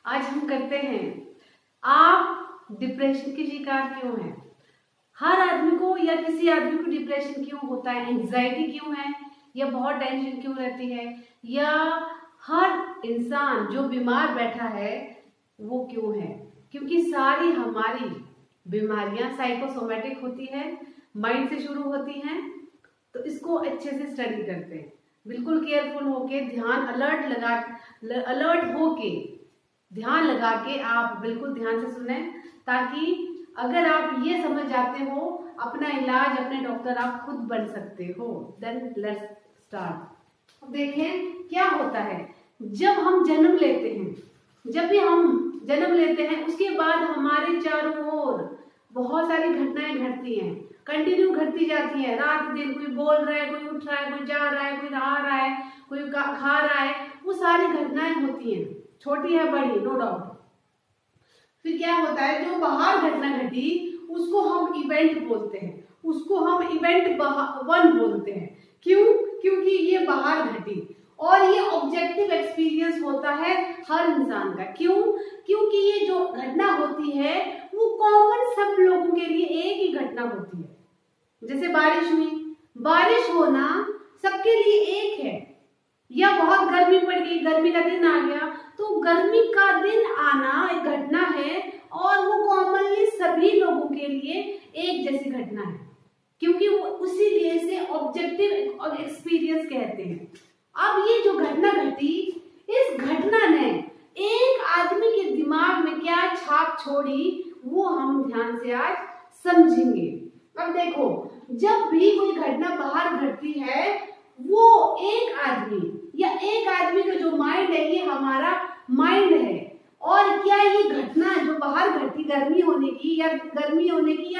आज हम करते हैं, आप डिप्रेशन के शिकार क्यों हैं? हर आदमी को या किसी आदमी को डिप्रेशन क्यों होता है? एंजाइटी क्यों है? या बहुत टेंशन क्यों रहती है? या हर इंसान जो बीमार बैठा है वो क्यों है? क्योंकि सारी हमारी बीमारियां साइकोसोमेटिक होती है, माइंड से शुरू होती हैं। तो इसको अच्छे से स्टडी करते हैं, बिल्कुल केयरफुल होके, ध्यान अलर्ट होके ध्यान लगा के आप बिल्कुल ध्यान से सुने, ताकि अगर आप ये समझ जाते हो अपना इलाज अपने डॉक्टर आप खुद बन सकते हो। Then let's start. अब देखें क्या होता है जब हम जन्म लेते हैं। जब भी हम जन्म लेते हैं उसके बाद हमारे चारों ओर बहुत सारी घटनाएं घटती हैं, कंटिन्यू घटती जाती है। रात दिन कोई बोल रहा है, कोई उठ रहा है, कोई जा रहा है, कोई नहा रहा है, कोई खा रहा है, वो सारी घटनाएं होती हैं, छोटी है बड़ी, नो डाउट। फिर क्या होता है, जो बाहर घटना घटी उसको हम इवेंट बोलते हैं, उसको हम इवेंट 1 बोलते हैं। क्यों? क्योंकि ये बाहर घटी और ये ऑब्जेक्टिव एक्सपीरियंस होता है हर इंसान का। क्यों? क्योंकि ये जो घटना होती है वो कॉमन सब लोगों के लिए एक ही घटना होती है। जैसे बारिश हुई, बारिश होना सबके लिए एक है। या बहुत गर्मी पड़ गई, गर्मी का दिन आ गया, तो गर्मी का दिन आना एक घटना है और वो कॉमनली सभी लोगों के लिए एक जैसी घटना है, क्योंकि वो उसी लिए से ऑब्जेक्टिव एक्सपीरियंस कहते हैं। अब ये जो घटना घटी, इस घटना ने एक आदमी के दिमाग में क्या छाप छोड़ी वो हम ध्यान से आज समझेंगे। अब देखो, जब भी कोई घटना बाहर घटती है वो एक आदमी या एक आदमी का जो माइंड है, ये हमारा माइंड है। और क्या ये घटना जो बाहर घटी, गर्मी होने की या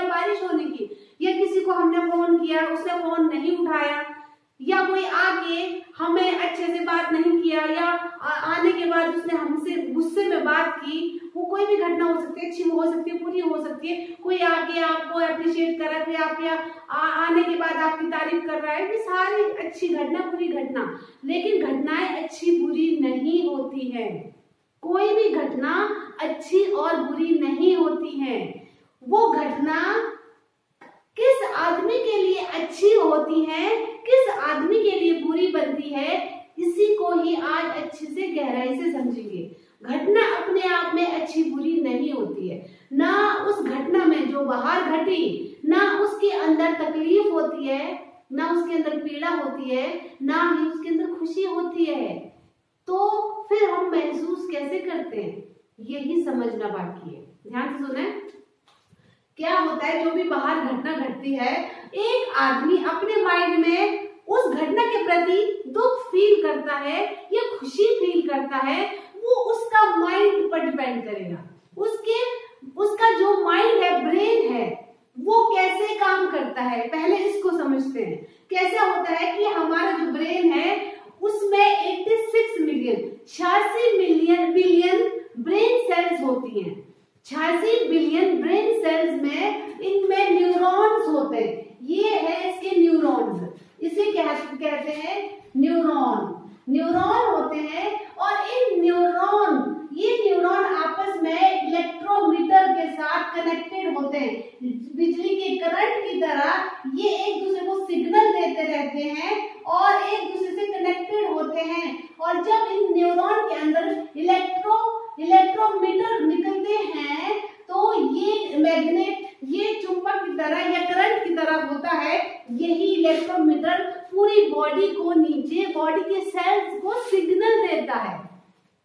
बारिश होने की, या किसी को हमने फोन किया उसने फोन नहीं उठाया, या कोई आके हमें अच्छे से बात नहीं किया, या आने के बाद उसने हमसे गुस्से में बात की, वो कोई भी घटना हो सकती है, अच्छी हो सकती है, बुरी हो सकती है। कोई आके आपको अप्रिशिएट कर रहा है, कोई आपके आने के बाद आपकी तारीफ कर रहा है, ये सारी अच्छी घटना, बुरी घटना। लेकिन घटनाएं अच्छी बुरी नहीं होती है, कोई भी घटना अच्छी और बुरी नहीं होती है। वो घटना किस आदमी के लिए अच्छी होती है, किस आदमी के लिए बुरी बनती है, इसी को ही आज अच्छे से गहराई से समझेंगे। घटना अपने आप में अच्छी बुरी नहीं होती है, ना उस घटना में जो बाहर घटी, ना उसके अंदर तकलीफ होती है, ना उसके अंदर पीड़ा होती है, ना ही उसके अंदर खुशी होती है। तो फिर हम महसूस कैसे करते हैं, यही समझना बाकी है। ध्यान से सुने। क्या होता है, जो भी बाहर घटना घटती है, एक आदमी अपने माइंड में उस घटना के प्रति दुख फील करता है या खुशी फील करता है, वो उसका माइंड पर डिपेंड करेगा। उसका जो माइंड है, ब्रेन है, वो कैसे काम करता है, पहले इसको समझते हैं। कैसे होता है कि हमारा जो ब्रेन है उसमें 86 बिलियन ब्रेन सेल्स होती हैं। 86 बिलियन ब्रेन सेल्स में इनमें न्यूरॉन्स होते हैं। ये है इसके न्यूरॉन्स, इसे कहते हैं न्यूरॉन होते हैं। और ये न्यूरॉन आपस में इलेक्ट्रोमीटर के साथ कनेक्टेड होते हैं। बिजली के करंट की तरह ये एक दूसरे को सिग्नल देते रहते हैं और एक दूसरे से कनेक्टेड होते हैं। और जब इन न्यूरॉन के अंदर इलेक्ट्रोमीटर निकलते हैं तो ये मैग्नेट, ये चुंबक की तरह या करंट की तरह होता है। यही इलेक्ट्रोमीटर पूरी बॉडी को, नीचे बॉडी के सेल्स को सिग्नल देता है।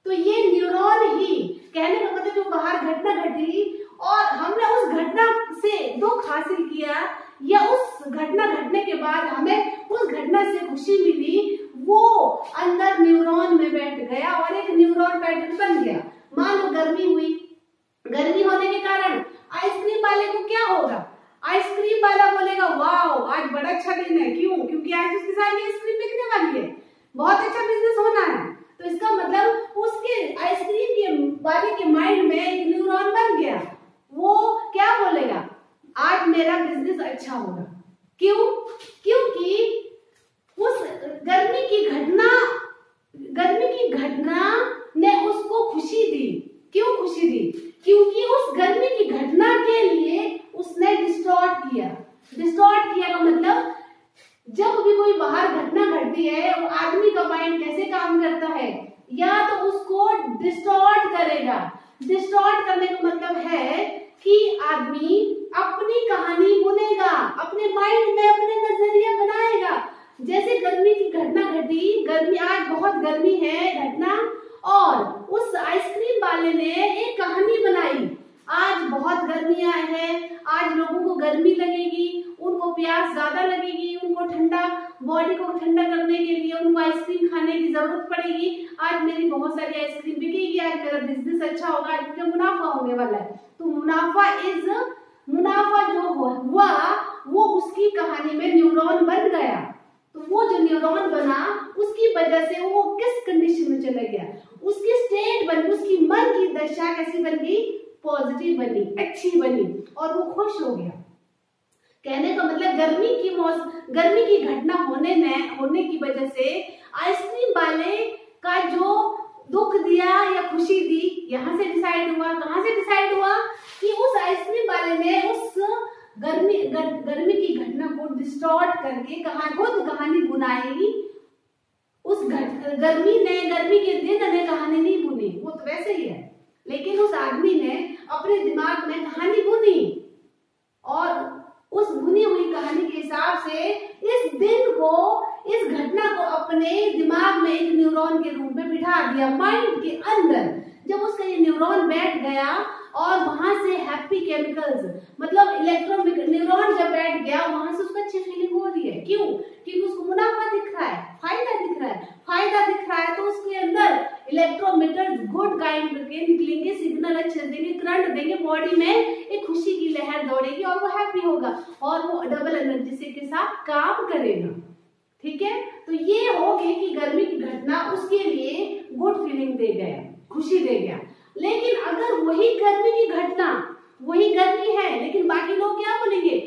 तो ये न्यूरॉन ही, कहने का मतलब, जो बाहर घटना घटी और हमने उस घटना से दुख हासिल किया, या उस घटना घटने के बाद हमें उस घटना से खुशी मिली, वो अंदर न्यूरॉन में बैठ गया और एक न्यूरॉन पैटर्न बन गया। मान लो गर्मी हुई, गर्मी होने के कारण आइसक्रीम वाले को क्या होगा, आइसक्रीम वाला बोलेगा वाओ आज बड़ा अच्छा दिन है। क्यों? क्योंकि आज उसके साथ आइसक्रीम बिकने वाली है, बहुत अच्छा बिजनेस होना है। तो इसका मतलब उसके आइसक्रीम के वाले के माइंड में एक न्यूरॉन बन गया, वो क्या बोलेगा, आज मेरा बिजनेस अच्छा होगा। क्यों? क्योंकि उस गर्मी की घटना ने उसको खुशी दी। डिस्टॉर्ट करेगा। डिस्टॉर्ट करने का मतलब है कि आदमी अपनी कहानी बुनेगा, अपने माइंड में अपने नजरिया बनाएगा। जैसे गर्मी की घटना घटी, गर्मी, आज बहुत गर्मी है घटना, और उस आइसक्रीम वाले ने एक कहानी बनाई, आज बहुत गर्मियां हैं, आज लोगों को गर्मी लगेगी, उनको प्यास ज्यादा लगेगी, उनको ठंडा, बॉडी को ठंडा करने के लिए उनको आइसक्रीम खाने की जरूरत पड़ेगी, आज मेरी बहुत सारी आइसक्रीम बिकेगी, आज मेरा बिजनेस अच्छा होगा, आज मुझे मुनाफा होने वाला है। तो मुनाफा जो हुआ वो उसकी कहानी में न्यूरॉन बन गया। तो वो जो न्यूरॉन बना उसकी वजह से वो किस कंडीशन में चला गया, उसकी स्टेट बन, उसकी मन की दशा कैसी बन गई, पॉजिटिव बनी, अच्छी बनी, और वो खुश हो गया। कहने का मतलब गर्मी की घटना होने की वजह से आइसक्रीम वाले का जो दुख दिया या खुशी दी, यहाँ से डिसाइड हुआ, कहाँ से डिसाइड हुआ कि उस आइसक्रीम वाले ने उस गर्मी की घटना को डिस्टॉर्ट करके खुद कहानी बुनाई। उस गर्मी के दिन ने कहानी नहीं बुनी, वो तो वैसे ही है, लेकिन उस आदमी ने अपने दिमाग में कहानी बुनी, और उस बुनी हुई कहानी के हिसाब से इस दिन को, इस घटना को अपने दिमाग में एक न्यूरॉन के रूप में बिठा दिया, माइंड के अंदर। जब उसका ये न्यूरॉन बैठ गया और वहां से हैप्पी केमिकल्स, मतलब न्यूरॉन जब बैठ गया, वहां से उसको अच्छी फीलिंग हो रही है। क्यों? क्योंकि उसको मुनाफा दिख रहा है, फायदा दिख रहा है, तो उसके अंदर इलेक्ट्रोमीटर गुड काइंड के निकलेंगे, सिग्नल अच्छे देंगे, करंट देंगे, बॉडी में एक खुशी की लहर दौड़ेगी और वो हैप्पी होगा और वो डबल एनर्जी के साथ काम करेगा। ठीक है, तो ये हो गई कि गर्मी की घटना उसके लिए गुड फीलिंग दे गया, खुशी दे गया। लेकिन अगर वही गर्मी की घटना, वही गर्मी है, लेकिन बाकी लोग क्या बोलेंगे,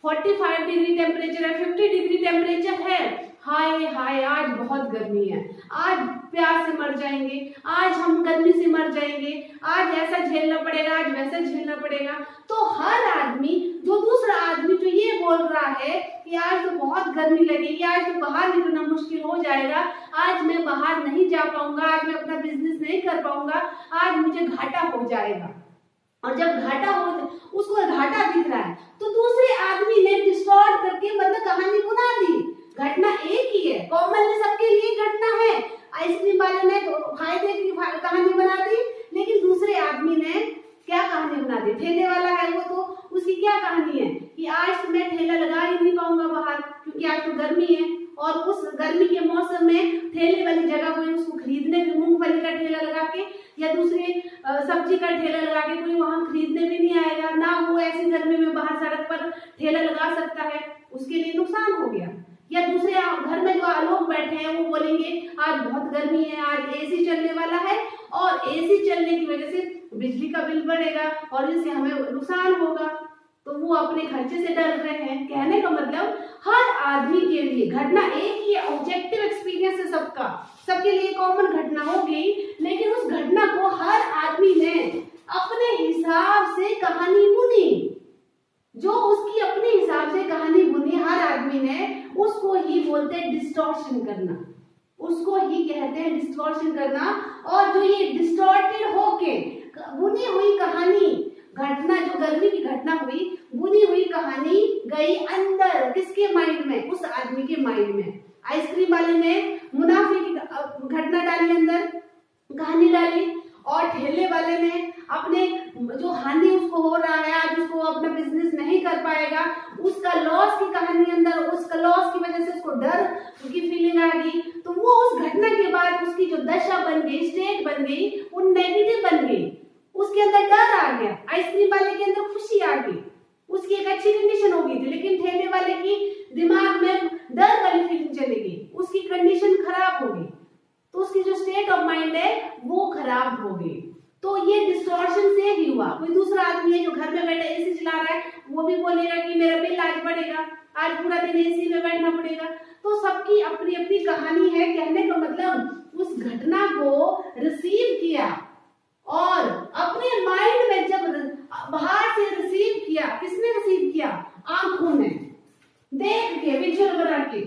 45 डिग्री टेम्परेचर है, 50 डिग्री टेम्परेचर है, हाय हाय आज बहुत गर्मी है, आज प्यास से मर जाएंगे, आज हम गर्मी से मर जाएंगे, आज ऐसा झेलना पड़ेगा, आज वैसा झेलना पड़ेगा। तो हर आदमी, जो दूसरा आदमी जो ये बोल रहा है कि आज तो बहुत गर्मी लगेगी, आज तो बाहर निकलना मुश्किल हो जाएगा, आज मैं बाहर नहीं जा पाऊंगा, आज मैं अपना बिजनेस नहीं कर पाऊंगा, आज मुझे घाटा हो जाएगा, और जब घाटा हो, उसको घाटा दिख रहा है, तो दूसरे आदमी ने डिस्टॉर्ट करके मतलब कहानी बुना दी। घटना एक ही है, कॉमन में सबके लिए घटना है। आइसक्रीम वाले ने फायदे की कहानी बना दी, लेकिन दूसरे आदमी ने क्या कहानी बना दी, ठेले वाला है वो, तो उसकी क्या कहानी है कि आज तो मैं ठेला लगा ही नहीं पाऊंगा बाहर, क्योंकि आज तो गर्मी है, और उस गर्मी के मौसम में ठेले वाली जगह कोई उसको खरीदने भी, मूंगफली का ठेला लगा के या दूसरे सब्जी का ठेला लगा के कोई वहां खरीदने भी नहीं आएगा, ना वो ऐसी गर्मी में बाहर सड़क पर ठेला लगा सकता है, उसके लिए नुकसान हो गया। या दूसरे घर में जो लोग बैठे हैं वो बोलेंगे आज बहुत गर्मी है, आज एसी चलने वाला है, और एसी चलने की वजह से बिजली का बिल बढ़ेगा और इससे हमें नुकसान होगा, तो वो अपने खर्चे से डर रहे हैं। कहने का मतलब हर आदमी के लिए घटना एक ही, ऑब्जेक्टिव एक्सपीरियंस है सबका, सबके लिए कॉमन घटना होगी, लेकिन उस घटना को हर आदमी ने अपने हिसाब से कहानी बुनी, जो उसकी अपने हिसाब से कहानी बुनी हर आदमी ने, उसको ही बोलते हैं डिस्टॉर्शन करना, उसको ही कहते हैं डिस्टॉर्शन करना। और जो ये डिस्टॉर्टेड होके बुनी हुई कहानी, घटना जो गर्मी की घटना हुई, बुनी हुई कहानी गई अंदर, किसके माइंड में, उस आदमी के माइंड में। आइसक्रीम वाले ने मुनाफे की घटना डाली अंदर, कहानी डाली, और ठेले वाले ने अपने जो हानि उसको हो रहा है, आज उसको अपना बिजनेस नहीं कर पाएगा, उसका लॉस की कहानी अंदर, उसका लॉस की वजह से उसको डर की फीलिंग आ गई, तो वो उस घटना के बाद उसकी जो दशा बन गई, स्टेट बन गई, वो नेगेटिव बन गई, उसके अंदर डर आ गया। आइसक्रीम वाले के अंदर खुशी आ गई, उसकी एक अच्छी कंडीशन हो गई थी, लेकिन ठेले वाले की दिमाग में डर वाली फीलिंग चली गई, उसकी कंडीशन खराब हो गई, तो उसकी जो स्टेट ऑफ माइंड है वो खराब हो गई। तो ये डिस्टॉर्शन से ही हुआ। कोई दूसरा आदमी है जो घर में बैठा एसी चला रहा है, वो भी बोलेगा कि मेरा बिल आज बढ़ेगा, आज पूरा दिन एसी में बैठना पड़ेगा। तो सबकी अपनी अपनी कहानी है। कहने का मतलब उस घटना को रिसीव किया और अपने माइंड में जब बाहर से रिसीव किया, किसने रिसीव किया, आंखों ने देख के, विजुअल बना के,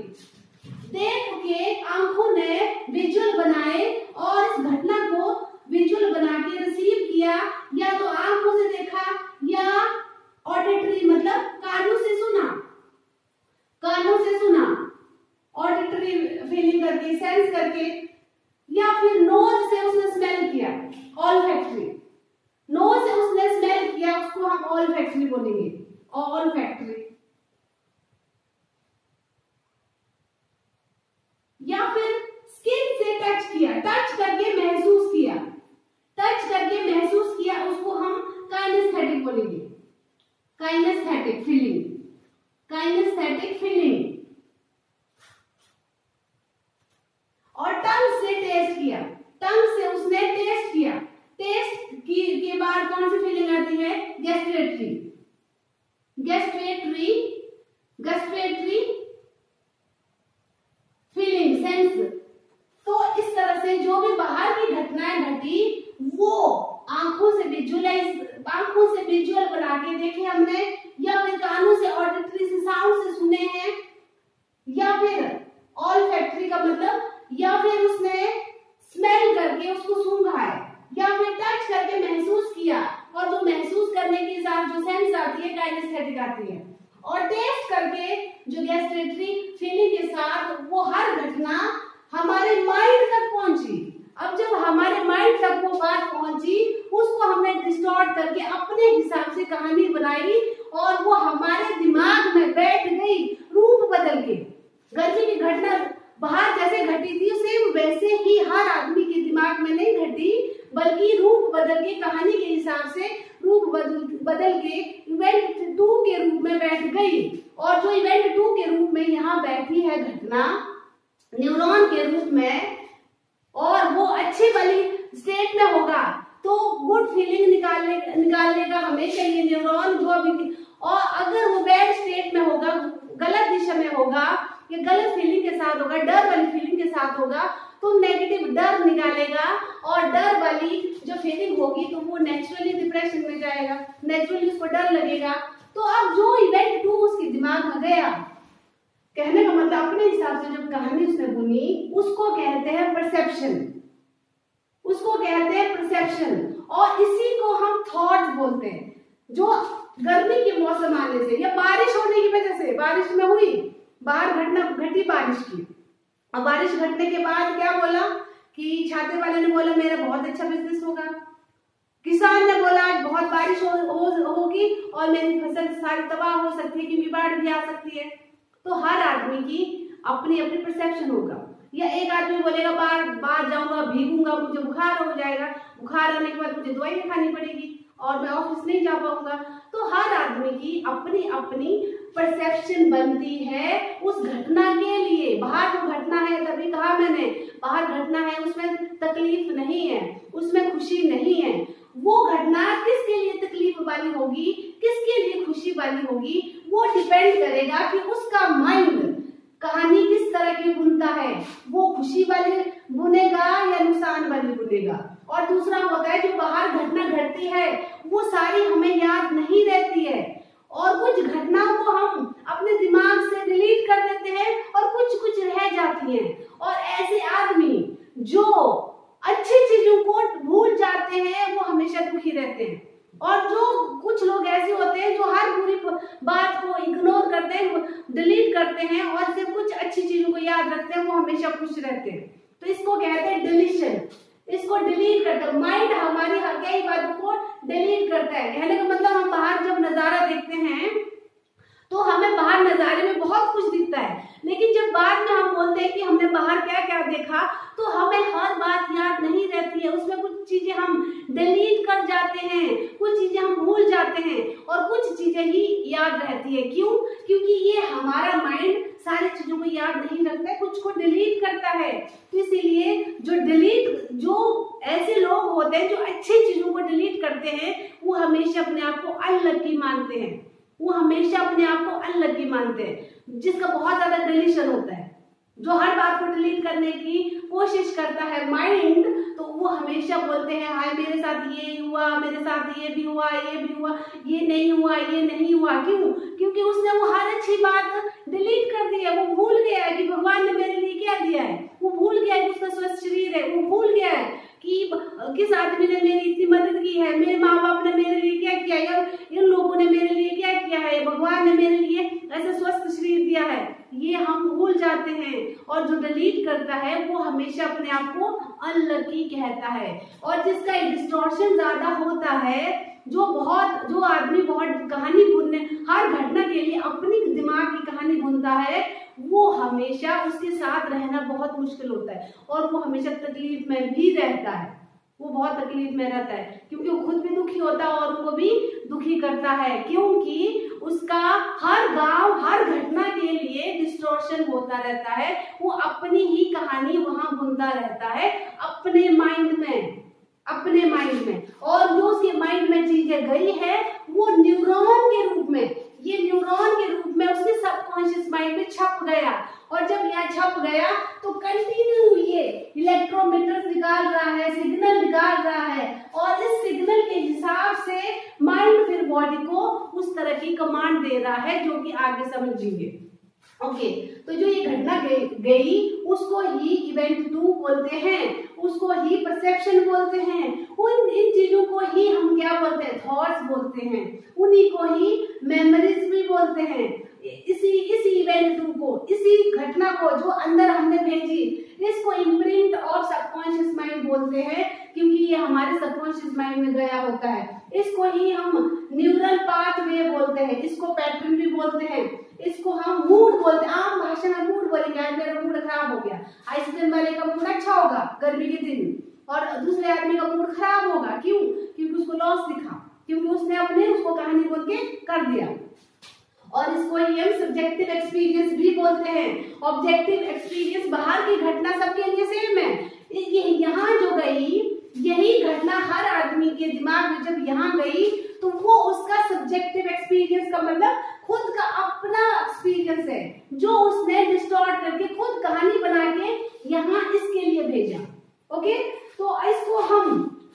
देख के आंखों ने विजुअल बनाए और इस घटना को visual kinaesthetic feeling, kinaesthetic feeling. और टंग से टेस्ट किया, टंग से उसने टेस्ट किया, टेस्ट के बाद कौन सी फीलिंग आती है? गैस्ट्रेटरी, गैस्ट्रेटरी, गैस्ट्रेटरी फीलिंग, सेंस। तो इस तरह से जो भी बाहर की घटनाएं घटी वो आंखों से विजुअलाइज, आंखों से विजुअल बना के देखे हमने, या फिर कानों से ऑडिटरी से साउंड से सुने हैं, या फिर ऑल्फैक्टरी का मतलब, या फिर उसने स्मेल करके उसको सूंघा है, या फिर टच करके महसूस किया, और जो महसूस करने के साथ जो सेंस आती है काइनेस्थेटिक आती है, और टेस्ट करके जो गैस्ट्रेटरी फीलिंग के साथ वो हर घटना हमारे माइंड तक पहुंची। अब जब हमारे माइंड तक वो बात पहुंची, उसको हमने डिस्टॉर्ट करके अपने हिसाब से कहानी बनाई, और वो हमारे दिमाग में बैठ गई रूप बदल के। गर्मी की घटना बाहर जैसे घटी थी सेम वैसे ही हर आदमी के दिमाग में नहीं घटी, बल्कि रूप बदल के, कहानी के हिसाब से रूप बदल के इवेंट 2 के रूप में बैठ गई। और जो इवेंट 2 के रूप में यहाँ बैठी है घटना न्यूरॉन के रूप में, और वो अच्छी वाली स्टेट में होगा तो गुड फीलिंग निकालने का हमें चाहिए न्यूरॉन जो अभी, और अगर वो बैड स्टेट में होगा, गलत दिशा में होगा या गलत फीलिंग के साथ होगा, डर वाली फीलिंग के साथ होगा, तो नेगेटिव डर निकालेगा, और डर वाली जो फीलिंग होगी तो वो नेचुरली डिप्रेशन में जाएगा, नेचुरली उसको डर लगेगा। तो अब जो इवेंट 2 उसके दिमाग में गया, कहने का मतलब अपने हिसाब से जब कहानी उसने बुनी, उसको कहते हैं परसेप्शन, उसको कहते हैं परसेप्शन, और इसी को हम थॉट बोलते हैं। जो गर्मी के मौसम आने से या बारिश होने की वजह से, बारिश में हुई, बाहर घटना घटी बारिश की, अब बारिश घटने के बाद क्या बोला कि छाते वाले ने बोला मेरा बहुत अच्छा बिजनेस होगा, किसान ने बोला आज बहुत बारिश होगी और मेरी फसल सारी तबाह हो सकती है क्योंकि बाढ़ भी आ सकती है। तो हर आदमी की अपनी अपनी परसेप्शन होगा, या एक आदमी बोलेगा बाहर जाऊंगा भीगूंगा मुझे बुखार हो जाएगा, बुखार आने के बाद मुझे दवाई खानी पड़ेगी और मैं ऑफिस नहीं जा पाऊंगा। तो हर आदमी की अपनी अपनी परसेप्शन बनती है उस घटना के लिए। बाहर जो घटना है, तभी कहा मैंने, बाहर घटना है उसमें तकलीफ नहीं है, उसमें खुशी नहीं है। वो घटना किसके लिए तकलीफ वाली होगी, किसके लिए खुशी वाली होगी, वो डिपेंड करेगा कि उसका माइंड कहानी किस तरह की बुनता है, वो खुशी वाली बुनेगा या नुकसान वाली बुनेगा। और दूसरा होता है जो बाहर घटना घटती है वो सारी हमें याद नहीं रहती है, और कुछ घटनाओं को हम अपने दिमाग से डिलीट कर देते हैं और कुछ कुछ रह जाती हैं। और ऐसे आदमी जो अच्छी चीजों को भूल जाते हैं वो हमेशा दुखी रहते हैं, और जो कुछ लोग ऐसे होते हैं जो हर बुरी बात को इग्नोर करते हैं, डिलीट करते हैं, और सिर्फ कुछ अच्छी चीजों को याद रखते हैं, वो हमेशा खुश रहते हैं। तो इसको कहते हैं डिलीशन, इसको डिलीट करता है माइंड, हमारी कई बातों को डिलीट करता है। कहने का मतलब हम बाहर जब नजारा देखते हैं तो हमें बाहर नजारे में बहुत कुछ दिखता है, लेकिन जब बाद में हम बोलते हैं कि हमने बाहर क्या क्या देखा तो हमें हर बात याद नहीं रहती है, उसमें कुछ चीजें हम डिलीट कर जाते हैं, कुछ चीजें हम भूल जाते हैं और कुछ चीजें ही याद रहती है। क्यों? क्योंकि ये हमारा माइंड सारी चीजों को याद नहीं रखता है, कुछ को डिलीट करता है। तो इसीलिए जो ऐसे लोग होते हैं जो अच्छी चीजों को डिलीट करते हैं वो हमेशा अपने आप को अनलकी मानते हैं, वो हमेशा अपने आप को अनलकी मानते हैं, जिसका बहुत ज्यादा डिलीशन होता है, जो हर बात को डिलीट करने की कोशिश करता है माइंड, तो वो हमेशा बोलते हैं हाय मेरे साथ ये हुआ, मेरे साथ ये भी हुआ, ये भी हुआ, ये नहीं हुआ, ये नहीं हुआ। क्यों? क्योंकि उसने वो हर अच्छी बात डिलीट कर दी है, वो भूल गया है कि भगवान ने मेरे लिए क्या दिया है, वो भूल गया है कि उसका स्वस्थ शरीर है, वो भूल गया है कि किस आदमी ने मेरी इतनी मदद की है, मेरे माँ बाप ने मेरे लिए क्या किया है, इन लोगों ने मेरे लिए क्या किया है, भगवान ने मेरे लिए ऐसा स्वस्थ शरीर दिया है, ये हम भूल जाते हैं। और जो डिलीट करता है वो हमेशा अपने आप को अनलकी कहता है। और जिसका डिस्टॉर्शन ज्यादा होता है, जो आदमी बहुत कहानी बुनने, हर घटना के लिए अपनी दिमाग की कहानी बुनता है, वो हमेशा उसके साथ रहना बहुत मुश्किल होता है और वो हमेशा तकलीफ में भी रहता है, वो बहुत तकलीफ में रहता है क्योंकि वो खुद भी दुखी होता है और उनको भी दुखी करता है, क्योंकि उसका हर गांव हर घटना के लिए डिस्टॉर्शन होता रहता है, वो अपनी ही कहानी वहां बुनता रहता है अपने माइंड में, और जो उसके माइंड में चीजें गई है वो न्यूरॉन के रूप में, ये न्यूरॉन के रूप में उसके सबकॉन्शियस माइंड में छप गया, और जब यहाँ छप गया तो कंटिन्यू ये इलेक्ट्रोमीटर निकाल रहा है, सिग्नल निकाल रहा है, और इस सिग्नल के हिसाब से माइंड फिर बॉडी को उस तरह की कमांड दे रहा है जो कि आगे समझेंगे। ओके, तो जो ये घटना गई उसको ही इवेंट 2 बोलते हैं, उसको ही परसेप्शन बोलते हैं, इन चीजों को ही हम क्या बोलते हैं, थॉट्स बोलते हैं, उन्हीं को ही मेमोरीज भी बोलते हैं। इसी इवेंट 2 को, इसी घटना को जो अंदर हमने भेजी, इसको इम्प्रिंट ऑफ सबकॉन्शियस माइंड बोलते हैं, क्योंकि ये हमारे सबकॉन्शियस माइंड में गया होता है। इसको ही हम न्यूरल पाथवे बोलते हैं, इसको पैटर्न भी बोलते हैं, इसको हम मूड बोलते हैं। आम भाषा में मूड बोलेंगे, आज मेरा मूड खराब हो गया, आइसक्रीम वाले का मूड अच्छा होगा गर्मी के दिन, और दूसरे आदमी का मूड खराब होगा, क्यों? क्योंकि उसको लॉस दिखा, क्योंकि उसने अपने उसको कहानी बोल के कर दिया। और इसको ही हम सब्जेक्टिव एक्सपीरियंस भी बोलते हैं। ऑब्जेक्टिव एक्सपीरियंस बाहर की घटना सबके लिए सेम है, ये यहाँ जो गई यही घटना हर आदमी के दिमाग में जब यहाँ गई तो वो उसका सब्जेक्टिव एक्सपीरियंस का मतलब खुद का अपना एक्सपीरियंस है, जो उसने डिस्टॉर्ट करके खुद कहानी बना के यहाँ इसके लिए भेजा। ओके, तो इसको हम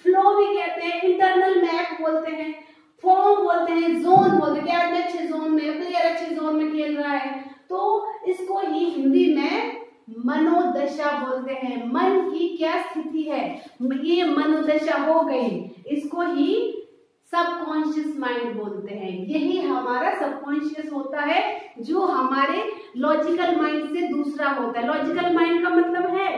फ्लो भी कहते हैं, इंटरनल मैप बोलते हैं, फॉर्म बोलते हैं, जोन बोलते हैं, क्या अच्छे जोन में, प्लेयर अच्छे जोन में खेल रहा है, तो इसको ही हिंदी में मनोदशा बोलते हैं। मन की क्या स्थिति है, ये मनोदशा हो गई, इसको ही सबकॉन्शियस माइंड बोलते हैं। यही हमारा सबकॉन्शियस होता है, जो हमारे लॉजिकल माइंड से दूसरा होता है। लॉजिकल माइंड का मतलब है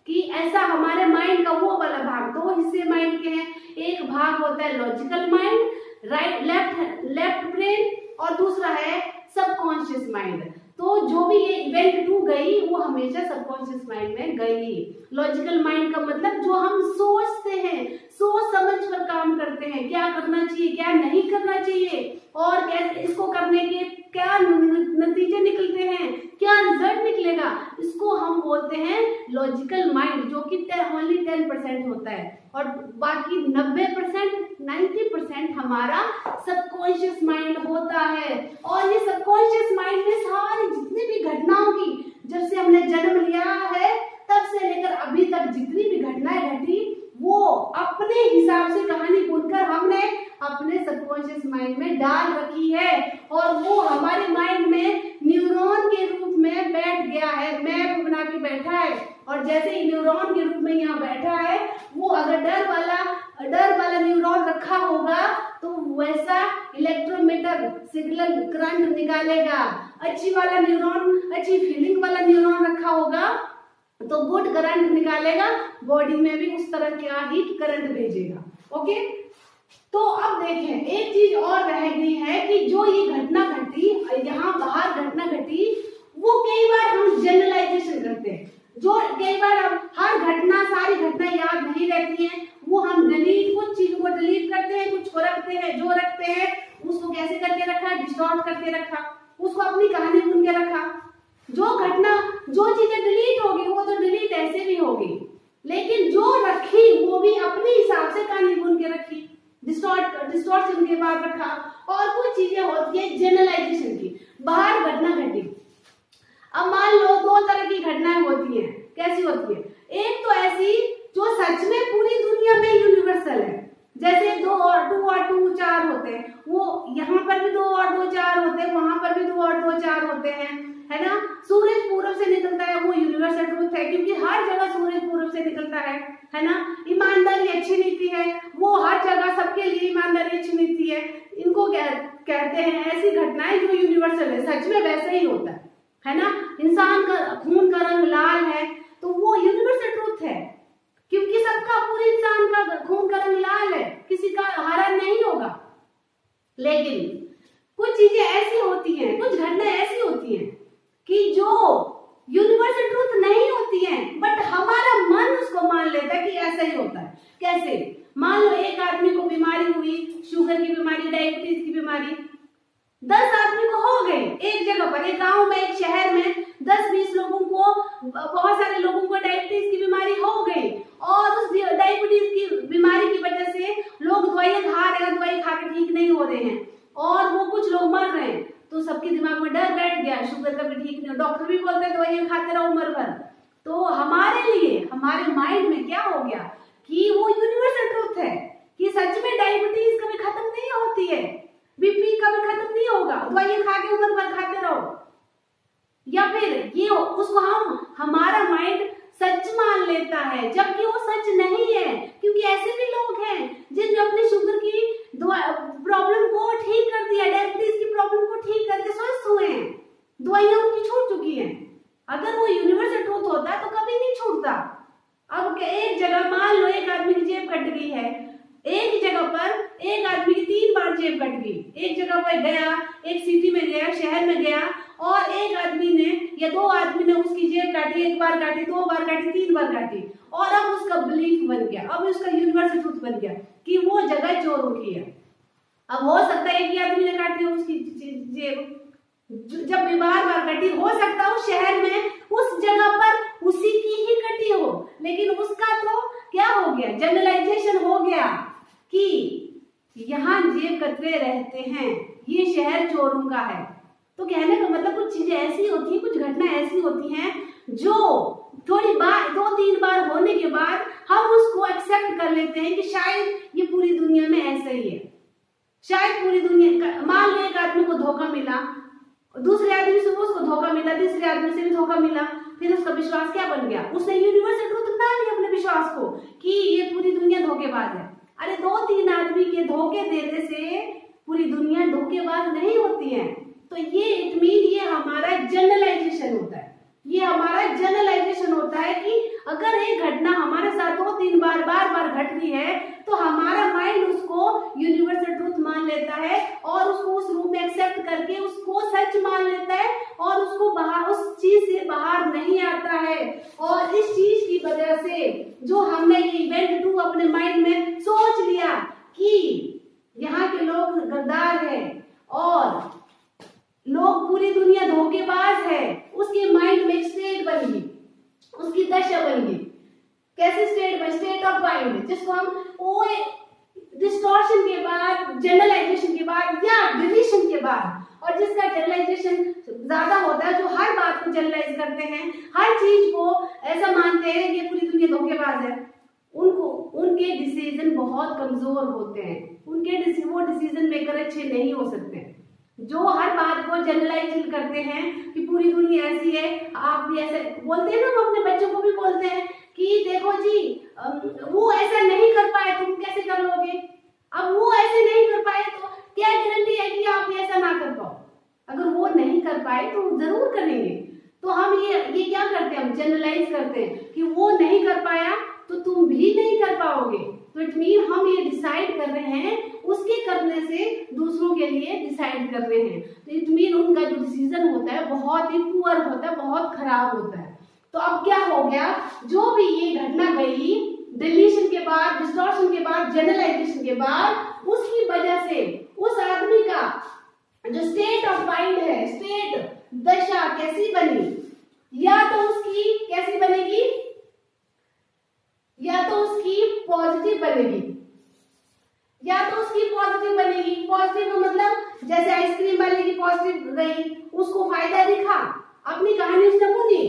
कि ऐसा हमारे माइंड का वो वाला भाग, 2 हिस्से माइंड के हैं, एक भाग होता है लॉजिकल माइंड, लेफ्ट ब्रेन, और दूसरा है सबकॉन्शियस माइंड। तो जो भी ये इवेंट 2 गई वो हमेशा सबकॉन्शियस माइंड में गई। लॉजिकल माइंड का मतलब जो हम सोचते हैं, सोच समझ कर काम करते हैं, क्या करना चाहिए क्या नहीं करना चाहिए, और कैसे इसको करने के क्या नतीजे निकलते हैं, क्या रिजल्ट निकलेगा, इसको हम बोलते हैं लॉजिकल माइंड, जो कि ओनली 10% होता है, और बाकी 90% हमारा सबकॉन्शियस माइंड होता है। और ये सबकॉन्शियस माइंड में सारी जितनी भी घटनाओं की, जब से हमने जन्म लिया है तब से लेकर अभी तक जितनी भी घटनाएं घटी, वो अपने हिसाब से कहानी बुनकर हमने अपने सबकॉन्शियस माइंड में डाल रखी है, और वो हमारे माइंड में न्यूरॉन के रूप में बैठ गया है, मैप बना के बैठा है। और जैसे ही न्यूरॉन के रूप में यहाँ बैठा है, वो अगर डर वाला न्यूरॉन रखा होगा तो वैसा इलेक्ट्रोमीटर सिग्नल करंट निकालेगा। अच्छी वाला न्यूरॉन, अच्छी फीलिंग वाला न्यूरॉन रखा होगा तो गुड करंट निकालेगा, बॉडी में भी उस तरह का हीट करंट भेजेगा। ओके, तो अब देखें एक चीज और रह गई है कि जो ये घटना घटी, यहाँ बाहर घटना घटी, वो कई बार हम जनरलाइजेशन करते हैं, जो कई बार हम हर घटना सारी घटना याद नहीं रहती है, वो हम कुछ चीजों को डिलीट करते हैं, कुछ को रखते हैं, जो रखते हैं उसको कैसे करके रखा, डिस्टॉर्ट करके रखा, उसको अपनी कहानी बुन के रखा। जो घटना, जो चीजें डिलीट होगी वो तो डिलीट ऐसे भी होगी, लेकिन जो रखी वो भी अपने हिसाब से कहानी बुन के रखी, डिस्टॉर्शन के बाद रखा। और कुछ चीजें होती है जनरलाइजेशन की, बाहर घटना घटी। अब मान लो 2 तरह की घटनाएं होती हैं, कैसी होती है, एक तो ऐसी जो सच में पूरी दुनिया में यूनिवर्सल है, जैसे 2 और 2 4 होते हैं, वो यहाँ पर भी 2 और 2 4 होते हैं, वहां पर भी 2 और 2 4 होते हैं, है ना। सूरज पूर्व से निकलता है, वो यूनिवर्सल ट्रूथ है, क्योंकि हर जगह सूरज पूर्व से निकलता है ना। ईमानदारी अच्छी नीति है, वो हर जगह सबके लिए ईमानदारी अच्छी नीति है, इनको कहते हैं ऐसी घटनाएं जो यूनिवर्सल है, सच में वैसे ही होता है ना। इंसान का खून का रंग लाल है तो वो यूनिवर्सल ट्रूथ है, क्योंकि सबका, पूरे इंसान का खून का रंग लाल है, किसी का हरा नहीं होगा। लेकिन कुछ चीजें ऐसी होती हैं, कुछ घटनाएं ऐसी होती हैं कि जो यूनिवर्सल ट्रूथ नहीं होती हैं, बट हमारा मन उसको मान लेता है कि ऐसा ही होता है। कैसे, मान लो एक आदमी को बीमारी हुई, शुगर की बीमारी, डायबिटीज की बीमारी, 10 आदमी को हो गई एक जगह पर, एक गांव में, एक शहर में 10-20 लोगों को, बहुत सारे लोगों को डायबिटीज की बीमारी हो गई, और उस डायबिटीज की बीमारी की वजह से लोग दवाइयां खा रहे हैं, दवाई खा के ठीक नहीं हो रहे हैं, और वो कुछ लोग मर रहे हैं। तो सबके दिमाग में डर बैठ गया, शुगर कभी ठीक नहीं, डॉक्टर भी बोलते हैं दवाइयां खाते रहो उम्र भर। तो हमारे लिए, हमारे माइंड में क्या हो गया कि वो यूनिवर्सल ट्रूथ है कि सच में डायबिटीज कभी खत्म नहीं होती है, बीपी कभी खत्म नहीं होगा, दवाइयां खा के उम्र भर खाते रहो। या फिर ये उसको हमारा माइंड सच मान लेता है, जबकि वो सच नहीं है, क्योंकि ऐसे भी लोग हैं जिनने अपने शुगर की प्रॉब्लम को ठीक कर दिया, डायबिटीज की प्रॉब्लम को ठीक करके स्वस्थ हुए हैं, दवाइयां उनकी छूट चुकी हैं। अगर वो यूनिवर्सल ट्रूथ होता है तो कभी नहीं छूटता। अब एक जगह मान लो एक आदमी की जेब कट गई है, एक जगह पर एक आदमी की 3 बार जेब कट गई, एक जगह पर गया, एक सिटी में गया, शहर में गया, और एक आदमी ने या 2 आदमी ने उसकी जेब काटी, 1 बार काटी, 2 बार काटी, 3 बार काटी, और अब उसका बिलीफ बन गया, अब उसका यूनिवर्सल ट्रूथ बन गया कि वो जगह चोरों की है। अब हो सकता है कि आदमी ने काटी हो उसकी जेब, जब भी बार बार कटी, हो सकता है उस शहर में उस जगह पर उसी की ही कटी हो, लेकिन उसका तो क्या हो गया, जनरलाइजेशन हो गया कि यहाँ जेब कतरे रहते हैं, ये शहर चोरों का है। तो कहने का मतलब कुछ चीजें ऐसी होती है, कुछ घटना ऐसी होती हैं जो थोड़ी बार 2-3 बार होने के बाद हम उसको एक्सेप्ट कर लेते हैं कि शायद ये पूरी दुनिया में ऐसा ही है, शायद पूरी दुनिया। मान लो एक आदमी को धोखा मिला, दूसरे आदमी से उसको धोखा मिला, तीसरे आदमी से भी धोखा मिला, फिर उसका विश्वास क्या बन गया, उसने यूनिवर्सल ट्रूथ मान लिया अपने विश्वास को कि ये पूरी दुनिया धोखेबाज है। अरे 2-3 आदमी के धोखे देने से पूरी दुनिया धोखेबाज नहीं होती है। तो ये इट मीन ये हमारा जनरलाइजेशन होता है, ये हमारा जनरलाइजेशन होता है कि अगर एक घटना हमारे साथ 2-3 बार घट रही है तो हमारा माइंड उसको यूनिवर्सल ट्रूथ मान लेता है और उसको उस रूप में एक्सेप्ट करके उसको सच मान लेता है और उसको बाहर उस चीज से बाहर नहीं आता है। और इस चीज की वजह से जो हमने ये इवेंट 2 अपने माइंड में सोच लिया कि यहाँ के लोग गद्दार है और लोग पूरी दुनिया धोखेबाज है, उसके माइंड में स्टेट बन गई, उसकी दशा बन गई। कैसे स्टेट बन, स्टेट ऑफ माइंड, जिसको हम वो डिस्टॉर्शन के बाद, जनरलाइजेशन के बाद या डिलीशन के बाद, और जिसका जनरलाइजेशन ज्यादा होता है, जो हर बात को जनरलाइज करते हैं, हर चीज को ऐसा मानते हैं कि पूरी दुनिया धोखेबाज है, उनके डिसीजन बहुत कमजोर होते हैं, वो डिसीजन मेकर अच्छे नहीं हो सकते। जो हर बात को जनरलाइज करते हैं कि पूरी दुनिया ऐसी है, आप भी ऐसे बोलते हैं ना, हम अपने बच्चों को भी बोलते हैं कि देखो जी वो ऐसा नहीं कर पाए, तुम कैसे कर लोगे, अब वो ऐसे नहीं कर पाए तो क्या गारंटी है कि आप ऐसा ना कर पाओ। अगर वो नहीं कर पाए तो जरूर करेंगे। तो हम ये क्या करते हैं, हम जनरलाइज करते हैं कि वो नहीं कर पाया तो तुम भी नहीं कर पाओगे। तो इट मीन हम ये डिसाइड कर रहे हैं, उसके करने से दूसरों के लिए डिसाइड कर रहे हैं। तो इट मीन उनका जो डिसीजन होता है बहुत ही पुअर होता है, बहुत खराब होता है। तो अब क्या हो गया, जो भी ये घटना गई डिलीशन के बाद, डिस्टॉर्शन के बाद, जनरलाइजेशन के बाद, उसकी वजह से उस आदमी का जो स्टेट ऑफ माइंड है, स्टेट दशा कैसी बनी, या तो उसकी कैसी बनेगी, या तो उसकी पॉजिटिव बनेगी, या तो उसकी पॉजिटिव बनेगी। पॉजिटिव का मतलब जैसे आइसक्रीम वाले की पॉजिटिव गई, उसको फायदा दिखा, अपनी कहानी उसने बुनी,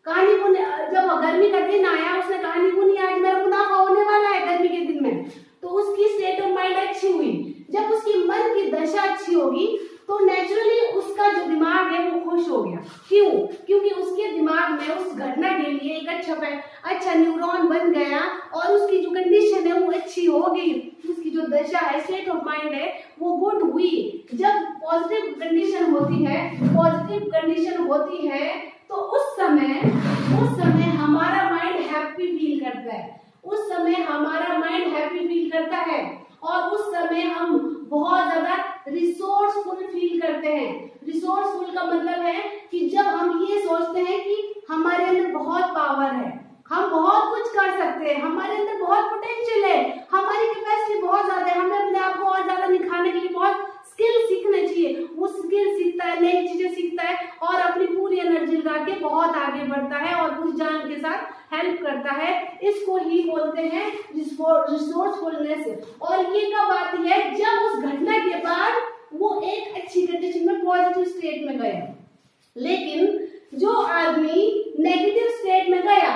कहानी बुनी, जब गर्मी का दिन आया उसने कहानी बुनी, आज मेरा मुनाफा होने वाला है गर्मी के दिन में, तो उसकी स्टेट ऑफ माइंड अच्छी हुई। जब उसकी मन की दशा अच्छी होगी तो नेचुरली उसका जो दिमाग है वो खुश हो गया। क्यों? क्योंकि उसके दिमाग में उस घटना के लिए एक अच्छा न्यूरॉन बन गया और उसकी जो कंडीशन है वो अच्छी हो गई, उसकी जो दशा है, स्टेट ऑफ माइंड है वो गुड हुई। जब पॉजिटिव कंडीशन होती है, पॉजिटिव कंडीशन होती है तो उस समय हमारा माइंड हैप्पी फील करता है, उस समय हमारा माइंड हैप्पी फील करता है और उस समय हम बहुत ज्यादा रिसोर्सफुल फील करते हैं। रिसोर्सफुल का मतलब है कि जब हम ये सोचते हैं कि हमारे अंदर बहुत पावर है, हम बहुत कुछ कर सकते हैं, हमारे अंदर बहुत पोटेंशियल है, हमारी कैपेसिटी बहुत ज्यादा है, हमें अपने आप को और ज्यादा निखारने के लिए बहुत स्किल सीखना चाहिए। उस करता है, इसको ही बोलते हैं रिसोर्सफुलनेस। और ये कब आती है, जब उस घटना के बाद वो एक अच्छी कंडीशन में पॉजिटिव स्टेट में गया। लेकिन जो आदमी नेगेटिव स्टेट में गया,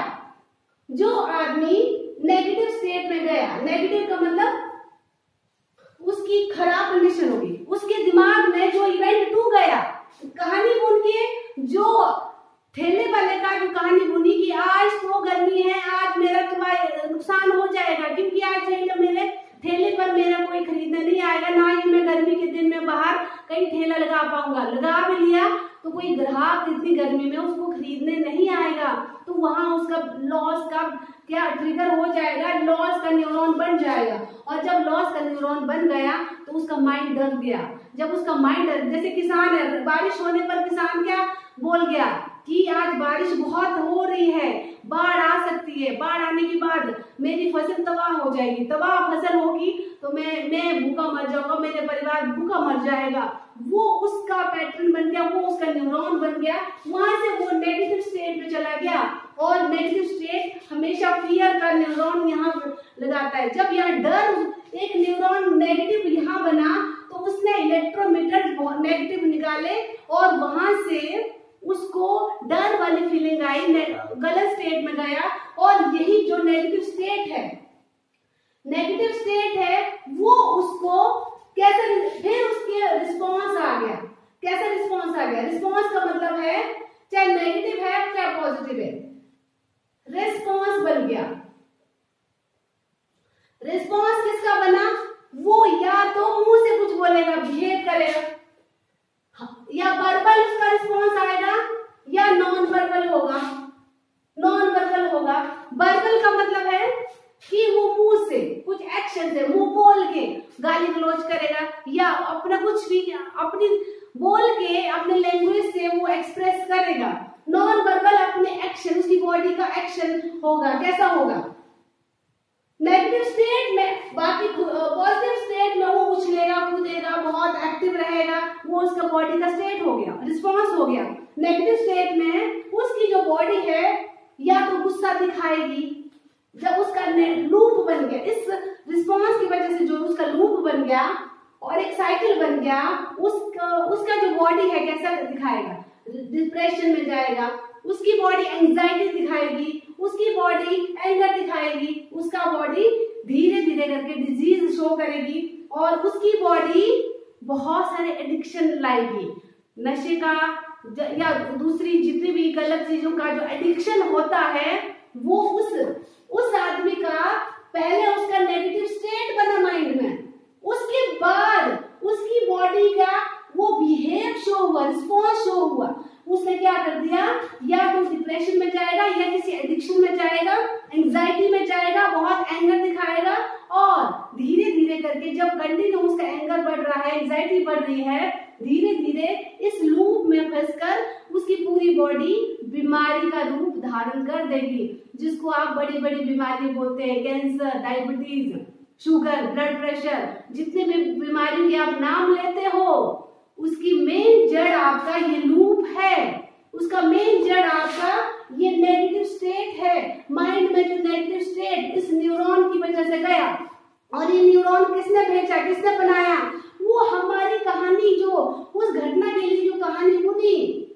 जो आदमी नेगेटिव स्टेट में गया, नेगेटिव का मतलब उसकी खराब कंडीशन होगी, उसके दिमाग में जो इवेंट टू गया, कहानी बुन के, जो ठेले वाले का जो कहानी बुनी कि आज तो गर्मी है, आज मेरा तुम्हारा नुकसान हो जाएगा क्योंकि आज मेरे ठेले पर मेरा कोई खरीदने नहीं आएगा, ना ही मैं गर्मी के दिन में बाहर कहीं ठेला लगा पाऊंगा, लगा भी लिया तो कोई ग्राहक इतनी गर्मी में उसको खरीदने नहीं आएगा, तो वहां उसका लॉस का क्या ट्रिगर हो जाएगा, लॉस का न्यूरॉन बन जाएगा। और जब लॉस का न्यूरॉन बन गया तो उसका माइंड डर गया। जब उसका माइंड डर, जैसे किसान है, बारिश होने पर किसान क्या बोल गया कि आज बारिश बहुत हो रही है, बाढ़ आ सकती है, बाढ़ आने के बाद मेरी फसल तबाह हो जाएगी, तबाह फसल होगी तो मैं भूखा मर जाऊंगा, मेरे परिवार भूखा मर जाएगा। वो उसका पैटर्न बन गया, वो उसका न्यूरॉन बन गया, वहां से वो नेगेटिव स्टेट में चला गया। और नेगेटिव स्टेट हमेशा फियर का न्यूरॉन यहाँ लगाता है। जब यहाँ डर एक न्यूरॉन नेगेटिव यहाँ बना तो उसने इलेक्ट्रोमीटर नेगेटिव निकाले और वहां से उसको डर वाली फीलिंग आई, गलत स्टेट में गया। और यही जो नेगेटिव स्टेट है, नेगेटिव स्टेट है, वो उसको कैसे, फिर उसके रिस्पॉन्स आ गया। कैसे रिस्पॉन्स आ गया, रिस्पॉन्स का मतलब है चाहे नेगेटिव है चाहे पॉजिटिव है, रिस्पॉन्स बन गया। रिस्पॉन्स किसका बना, वो या तो मुंह से कुछ बोलेगा, बिहेव करेगा, या वर्बल उसका रिस्पॉन्स आएगा या नॉन वर्बल होगा। नॉन वर्बल होगा, वर्बल का मतलब है कि वो मुंह से कुछ एक्शन से, मुंह बोल के गाली गलौज करेगा या अपना कुछ भी अपनी बोल के अपने लैंग्वेज से वो एक्सप्रेस करेगा। नॉन वर्बल अपने एक्शन, उसकी बॉडी का एक्शन होगा। कैसा होगा, नेगेटिव स्टेट में, बाकी पॉजिटिव स्टेट में वो उछलेगा कूदेगा, बहुत एक्टिव रहेगा, वो उसका बॉडी का स्टेट हो गया, रिस्पॉन्स हो गया। नेगेटिव स्टेट में उसकी जो बॉडी है या तो गुस्सा दिखाएगी, जब उसका लूप बन गया, इस रिस्पॉन्स की वजह से जो उसका लूप बन गया और एक साइकिल बन गया, उसका जो बॉडी है कैसा दिखाएगा, डिप्रेशन में जाएगा, उसकी बॉडी एंजाइटी दिखाएगी, उसकी बॉडी एंगर दिखाएगी, उसका बॉडी धीरे धीरे करके डिजीज शो करेगी और उसकी बॉडी बहुत सारे एडिक्शन लाएगी, नशे का या दूसरी जितनी भी गलत चीजों का जो एडिक्शन होता है वो उस आदमी का पहले उसका नेगेटिव स्टेट बना माइंड में, उसके बाद उसकी बॉडी का वो बिहेव शो हुआ, रिस्पॉन्स शो हुआ। उसने क्या कर दिया, या तो डिप्रेशन में जाएगा या किसी एडिक्शन में जाएगा, एंजाइटी में जाएगा, बहुत एंगर दिखाएगा और धीरे धीरे करके जब कंटिन्यू उसका एंगर बढ़ रहा है, एंजाइटी बढ़ रही है, धीरे धीरे इस लूप में फंसकर उसकी पूरी बॉडी बीमारी का रूप धारण कर देगी, जिसको आप बड़ी बड़ी बीमारी बोलते हैं, cancer, diabetes, sugar, blood pressure, जितने भी बीमारी के आप नाम लेते हो उसकी मेन जड़ आपका ये लूप है, उसका मेन जड़ आपका ये नेगेटिव स्टेट है। माइंड में जो नेगेटिव स्टेट इस न्यूरॉन की वजह से गया, और ये न्यूरॉन किसने भेजा, किसने बनाया, वो हमारी कहानी, जो उस घटना के लिए जो कहानी बुनी,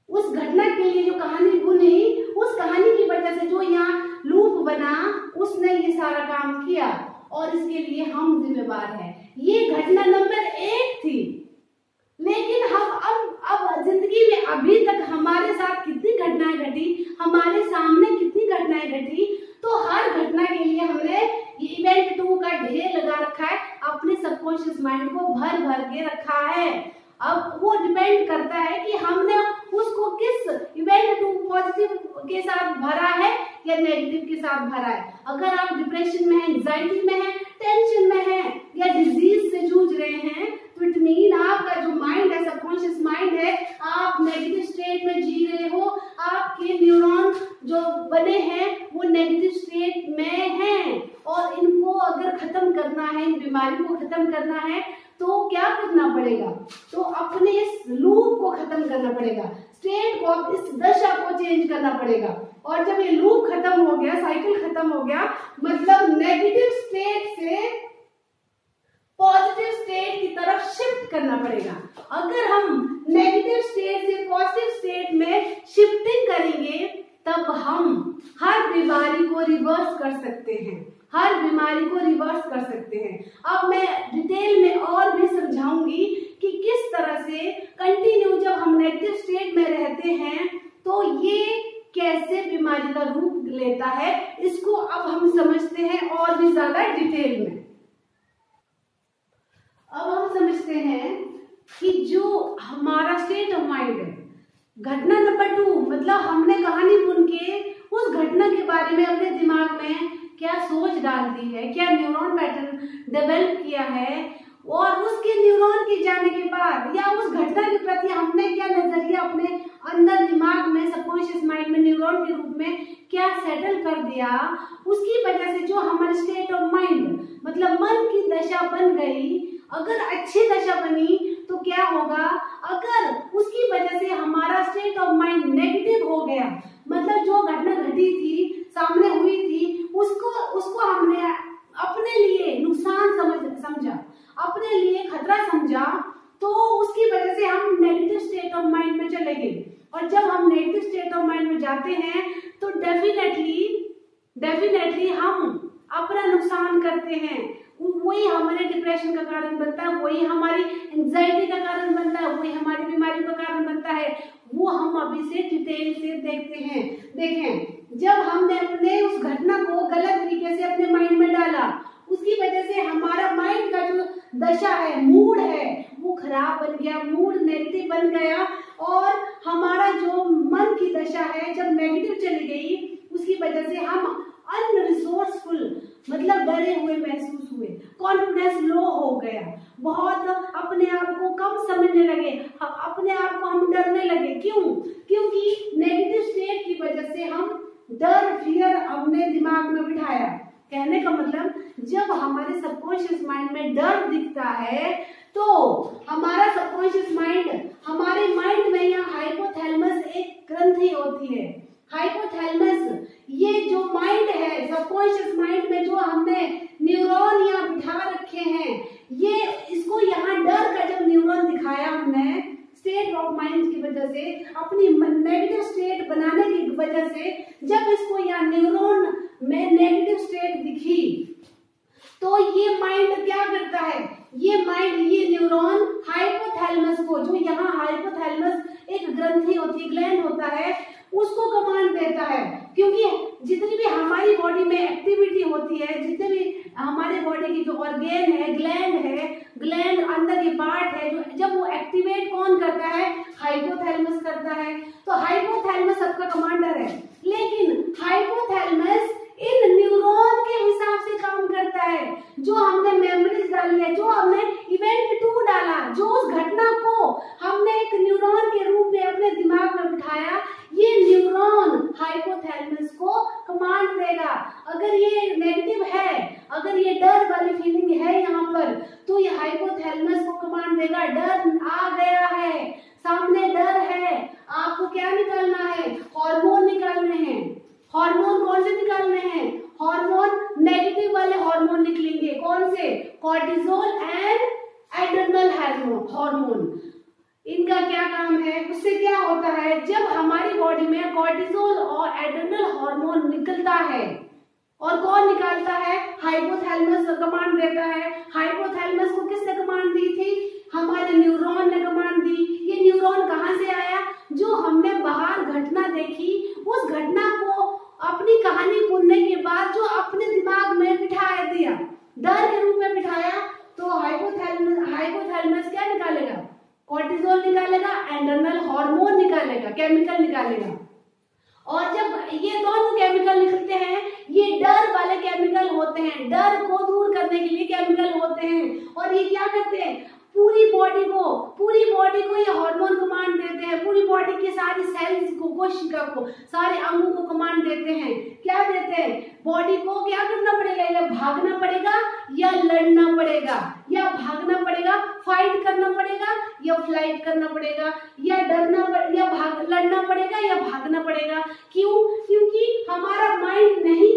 उस घटना के लिए जो कहानी बुनी, उस कहानी की वजह से जो यहाँ लूप बना, उसने ये सारा काम किया और इसके लिए हम जिम्मेवार हैं। ये घटना नंबर 1 थी। लेकिन हम अब जिंदगी में अभी तक हमारे साथ कितनी घटनाएं घटी, हमारे सामने कितनी घटनाएं घटी, तो हर घटना के लिए हमने ये इवेंट 2 का ढेर लगा रखा है, अपने सबकॉन्शियस माइंड को भर भर के रखा है। अब वो डिपेंड करता है कि हमने उसको किस इवेंट 2 पॉजिटिव के साथ भरा है या नेगेटिव के साथ भरा है। अगर आप डिप्रेशन में हैं, एंजाइटी में हैं, टेंशन में हैं या डिजीज से जूझ रहे हैं, तो इट मीन आपका जो माइंड है, सबकॉन्शियस माइंड है, आप नेगेटिव स्टेट में जी रहे हो, आपके न्यूरॉन जो बने हैं वो नेगेटिव स्टेट में हैं और इनको अगर खत्म करना है, इन बीमारी को खत्म करना है, तो क्या करना पड़ेगा, तो अपने इस लूप को खत्म करना पड़ेगा, स्टेट को, इस दशा को चेंज करना पड़ेगा। और जब ये लूप खत्म हो गया, साइकिल खत्म हो गया, मतलब नेगेटिव स्टेट से पॉजिटिव स्टेट की तरफ शिफ्ट करना पड़ेगा। अगर हम नेगेटिव स्टेट से पॉजिटिव स्टेट में शिफ्टिंग करेंगे तब हम हर बीमारी को रिवर्स कर सकते हैं, हर बीमारी को रिवर्स कर सकते हैं। अब मैं डिटेल में और भी समझाऊंगी कि किस तरह से कंटिन्यू जब हम नेगेटिव स्टेट में रहते हैं तो ये कैसे बीमारी का रूप लेता है, इसको अब हम समझते हैं और भी ज्यादा डिटेल में। अब हम समझते हैं कि जो हमारा स्टेट ऑफ माइंड है, घटना नंबर 2, मतलब हमने कहानी बुन के उस घटना के बारे में अपने दिमाग में क्या सोच डाल दी है, क्या न्यूरॉन पैटर्न डेवलप किया है, और उसके न्यूरॉन के जाने के बाद या उस घटना के प्रति हमने क्या नजरिया अपने अंदर दिमाग में, सबकॉन्शियस माइंड में न्यूरॉन के रूप में क्या सेटल कर दिया, उसकी वजह से जो हमारे स्टेट ऑफ माइंड मतलब मन की दशा बन गई। अगर अच्छी दशा बनी तो क्या होगा, अगर उसकी वजह से हमारा स्टेट ऑफ माइंड नेगेटिव हो गया, मतलब जो घटना घटी थी, सामने हुई थी, उसको हमने अपने लिए नुकसान समझा, अपने लिए खतरा समझा, तो उसकी वजह से हम नेगेटिव स्टेट ऑफ माइंड में चले गए। और जब हम नेगेटिव स्टेट ऑफ माइंड में जाते हैं तो डेफिनेटली हम अपना नुकसान करते हैं, वही हमारे डिप्रेशन का कारण बनता है, वही हमारी एंजाइटी का कारण बनता है, वही हमारी बीमारी का कारण बनता है। वो हम अभी से डिटेल से देखते हैं। देखें, जब हमने अपने उस घटना को गलत तरीके से अपने माइंड में डाला, उसकी वजह से हमारा माइंड का जो दशा है, मूड है, वो खराब बन गया, मूड नेगेटिव बन गया, और हमारा जो मन की दशा है जब नेगेटिव चली गई, उसकी वजह से हम अनरिसोर्सफुल मतलब डरे हुए महसूस हुए, कॉन्फिडेंस लो हो गया, बहुत अपने आप को कम समझने लगे, अपने आप को हम डरने लगे। क्यों? क्योंकि नेगेटिव स्टेट की वजह से हम डर, फियर अपने दिमाग में बिठाया। कहने का मतलब, जब हमारे सबकॉन्शियस माइंड में डर दिखता है तो हमारा सबकॉन्शियस माइंड, हमारे माइंड में यहाँ हाइपोथैलेमस एक ग्रंथि होती है। हाइपोथैलेमस, ये जो माइंड है, सबकॉन्शियस माइंड में जो हमने न्यूरॉन यहाँ बिठा रखे हैं, ये इसको यहाँ डर का जब न्यूरॉन दिखाया हमने स्टेट ऑफ माइंड की वजह से, अपनी नेगेटिव स्टेट बनाने की वजह से, जब इसको यहाँ न्यूरॉन में नेगेटिव स्टेट दिखी तो ये माइंड क्या करता है, ये माइंड, ये न्यूरॉन हाइपोथैलेमस को, जो यहाँ हाइपोथैलेमस एक ग्रंथि होती है, ग्लैंड होता है, उसको कमांड देता है। क्योंकि जितनी भी हमारी बॉडी में एक्टिविटी होती है, जितने भी हमारे बॉडी की जो ऑर्गेन है, ग्लैंड अंदर के पार्ट है, जो जब वो एक्टिवेट कौन करता है, हाइपोथैलेमस करता है। तो हाइपोथैलेमस सबका कमांडर है, लेकिन हाइपोथैलेमस इन न्यूरॉन के हिसाब से काम करता है। जो हमने मेमोरीज डाली है, जो हमने इवेंट 2 डाला, जो उस घटना को हमने एक न्यूरॉन के रूप में अपने दिमाग में बिठाया, ये न्यूरॉन हाइपोथैलेमस को कमांड देगा। अगर ये नेगेटिव है, अगर ये डर वाली फीलिंग है यहाँ पर, तो ये हाइपोथैलेमस को कमांड देगा, डर आ गया है, सामने डर है, आपको क्या निकालना है, हार्मोन निकालने हैं। हार्मोन कौन से निकालने हैं? हार्मोन नेगेटिव वाले हार्मोन निकलेंगे। कौन से? Cortisol and adrenal hormone. इनका क्या काम है? उससे क्या होता है, जब हमारी बॉडी में कॉर्टिसोल और एड्रेनल हार्मोन निकलता है, और कौन निकालता है? हाइपोथैलेमस कमांड देता है। हाइपोथैलेमस को किसने कमांड दी थी? हमारे न्यूरॉन ने कमांड दी। ये न्यूरॉन कहाँ से आया? जो हमने बाहर घटना देखी, उस घटना को अपनी कहानी बुनने के बाद जो अपने दिमाग में बिठा दिया, डर के रूप में बिठाया, तो हाइपोथैलेमस क्या निकालेगा? कॉर्टिसोल निकालेगा, एड्रेनल हार्मोन निकालेगा, केमिकल निकालेगा। और जब ये दोनों केमिकल निकलते हैं, ये डर वाले केमिकल होते हैं, डर को दूर करने के लिए केमिकल होते हैं। और ये क्या करते हैं? पूरी बॉडी को ये हार्मोन कमांड देते हैं, पूरी बॉडी की सारी सेल्स को, कोशिका को, सारे अंगों को कमांड देते हैं। क्या देते हैं? बॉडी को क्या करना पड़ेगा? ये भागना पड़ेगा या लड़ना पड़ेगा, या भागना पड़ेगा, फाइट करना पड़ेगा, या फ्लाइट करना पड़ेगा, या लड़ना पड़ेगा या भागना पड़ेगा। क्यों? क्योंकि हमारा माइंड नहीं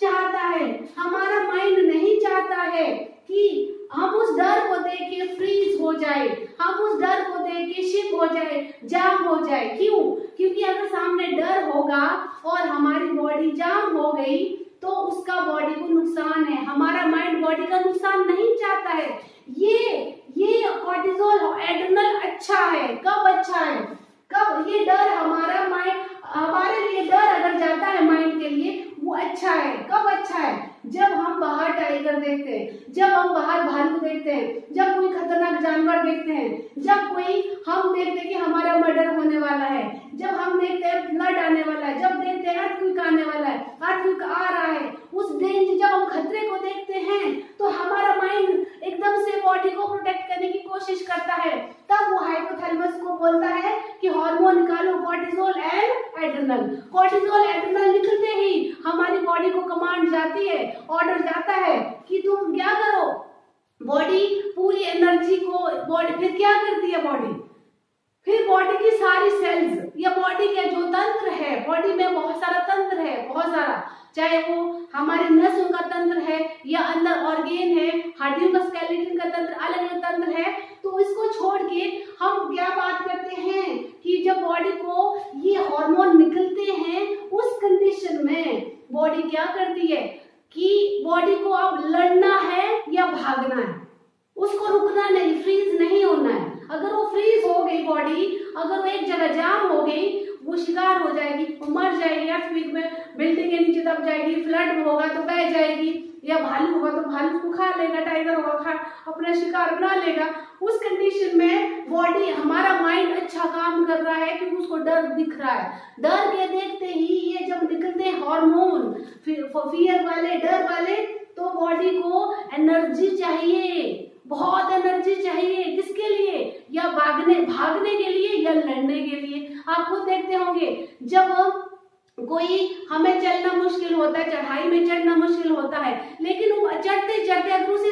चाहता है, हमारा माइंड नहीं चाहता है कि हम उस डर को देख के फ्रीज हो जाए, हम उस डर को देख के शिप हो जाए, जाम हो जाए। क्यों? क्योंकि अगर सामने डर होगा और हमारी बॉडी जाम हो गई तो उसका बॉडी को नुकसान है, हमारा माइंड बॉडी का नुकसान नहीं चाहता है। ये कॉर्टिसोल एड्रेनल अच्छा है। कब अच्छा है? कब ये डर हमारा माइंड, हमारे लिए डर अगर जाता है माइंड के लिए, वो अच्छा है। कब अच्छा है? जब हम बाहर टाइगर देखते हैं, जब हम बाहर भालू देखते हैं, जब कोई खतरनाक जानवर देखते हैं, जब कोई हम देखते हैं कि हमारा मर्डर होने वाला है, जब हम देखते हैं फ्लड आने वाला है, जब देखते हैं अर्थक्वेक आने वाला है, अर्थक्वेक आ रहा है, उस डेंजर जब हम खतरे को देखते हैं तो हमारा माइंड एकदम से बॉडी को प्रोटेक्ट करने की कोशिश करता है। तब वो हाइपोथैलेमस को बोलता है कि हार्मोन निकालो, cortisol and adrenal. Cortisol adrenal निकलते ही हमारी बॉडी को कमांड जाती है, ऑर्डर जाता है कि तुम क्या करो। बॉडी पूरी एनर्जी को, बॉडी फिर क्या करती है बॉडी? फिर बॉडी की सारी सेल्स या बॉडी के जो तंत्र है, बॉडी में बहुत सारा तंत्र है, बहुत सारा, चाहे वो हमारे नसों का तंत्र है या अंदर ऑर्गेन है, हड्डियों का स्केलेटन का तंत्र, अलग अलग तंत्र है। तो इसको छोड़ के हम क्या बात करते हैं कि जब बॉडी को ये हार्मोन निकलते हैं, उस कंडीशन में बॉडी क्या करती है कि बॉडी को अब लड़ना है या भागना है, उसको रुकना नहीं, फ्रीज नहीं होना है। अगर वो फ्रीज हो गई बॉडी, अगर वो एक जगह जाम हो गई, वो शिकार हो जाएगी, वो मर जाएगी, अर्थक्वेक में बिल्डिंग के नीचे दब जाएगी, फ्लड होगा तो बह जाएगी, या भालू होगा तो भालू को खा लेगा, टाइगर होगा अपना शिकार बना लेगा। उस कंडीशन में बॉडी, हमारा माइंड अच्छा काम कर रहा है क्योंकि उसको डर दिख रहा है। डर के देखते ही ये जब निकलते हैं हार्मोन फियर वाले, डर वाले, तो बॉडी को एनर्जी चाहिए, बहुत एनर्जी चाहिए। किसके लिए? या भागने के लिए या लड़ने के लिए। आप खुद देखते होंगे जब कोई हमें चलना मुश्किल होता है, चढ़ाई में चढ़ना मुश्किल होता है, लेकिन वो चढ़ते चढ़ते अगर उसी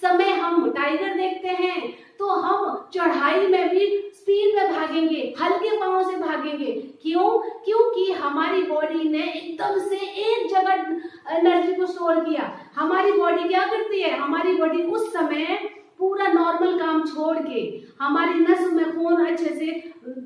समय हम टाइगर देखते हैं तो हम चढ़ाई में भी स्पीड में भागेंगे, हल्के पांव से भागेंगे। क्यों? क्योंकि हमारी बॉडी ने एकदम से एक जगह एनर्जी को स्टोर किया। हमारी बॉडी क्या करती है? हमारी बॉडी उस समय पूरा नॉर्मल काम छोड़ के, हमारी नस में खून अच्छे से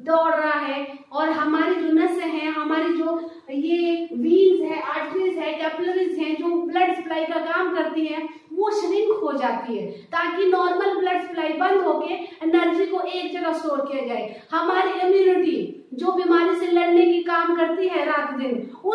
दौड़ रहा है और हमारी जो नसें हैं, हमारी जो ये वीन्स है, आर्टरीज है, कैपिलरीज हैं, जो ब्लड सप्लाई का काम करती हैं, वो श्रिंक हो जाती है ताकि नॉर्मल ब्लड सप्लाई बंद होके एनर्जी को एक जगह स्टोर किया जाए। हमारी इम्यूनिटी जो बीमारी से लड़ने की काम करती है रात दिन, वो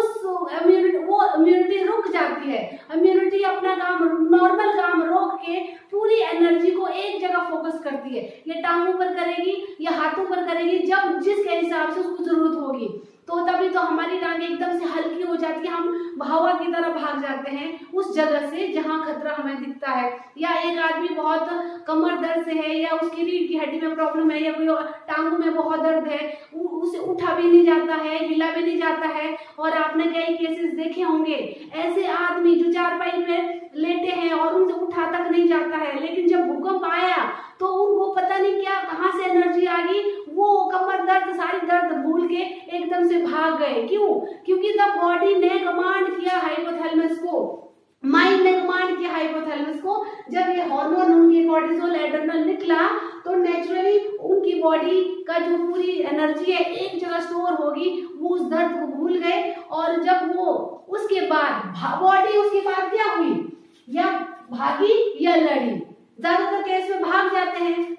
इम्यूनिटी रुक जाती है। इम्यूनिटी अपना काम, नॉर्मल काम रोक के पूरी एनर्जी को एक जगह फोकस करती है। ये टांगों पर करेगी या हाथों पर करेगी, जब जिसके हिसाब से उसको जरूरत होगी। तो तभी तो हमारी टांगे एकदम से हल्की हो जाती है, हम हवा की तरह भाग जाते हैं उस जगह से जहां खतरा हमें दिखता है। या एक आदमी बहुत कमर दर्द से है, या उसकी रीढ़ की हड्डी में प्रॉब्लम है, या कोई टांगों में बहुत दर्द है, उसे उठा भी नहीं जाता है, हिला भी नहीं जाता है। और आपने कई केसेस देखे होंगे, ऐसे आदमी जो चारपाई में लेटे हैं और उनसे उठा तक नहीं जाता है, लेकिन जब भूकंप आया तो उनको पता नहीं क्या कहां से एनर्जी आ गई, वो कमर दर्द, सारी दर्द भूल के एकदम से भाग गए। क्यों? क्योंकि द बॉडी ने कमांड किया हाइपोथैलेमस को, माइंड ने कमांड किया हाइपोथैलेमस को। जब ये हार्मोन उनके कॉर्टिसोल एड्रेनल निकला तो नेचुरली उनकी बॉडी का जो पूरी एनर्जी है एक जगह स्टोर होगी, वो उस दर्द को भूल गए। और जब वो उसके बाद बॉडी उसके बाद क्या हुई? या भागी या लड़ी। ज्यादातर केस में भाग जाते हैं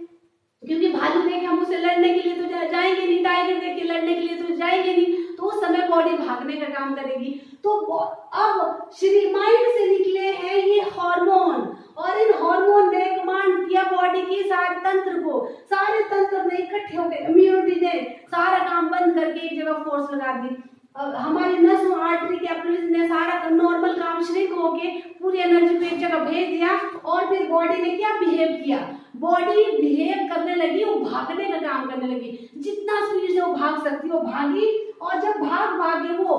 क्योंकि भालू देखे हम उसे लड़ने के लिए तो जाएंगे नहीं, टाइगर देख के लड़ने के लिए तो जाएंगे नहीं, तो उस समय बॉडी भागने का काम करेगी। तो अब श्री माइंड से निकले हैं ये हार्मोन, और इन हार्मोन ने कमांड किया बॉडी की सारे तंत्र को, सारे तंत्र ने इकट्ठे होकर इम्यूनिटी ने सारा काम बंद करके एक जगह फोर्स लगा दी। हमारी नसों, आर्टरी, कैपिलरीज ने सारा नॉर्मल काम श्रिंक होके पूरी एनर्जी को एक जगह भेज दिया। और फिर बॉडी ने क्या बिहेव किया? बॉडी बिहेव करने लगी, वो भागने का काम करने लगी। जितना स्पीड से वो भाग सकती वो भागी, और जब भाग भागे वो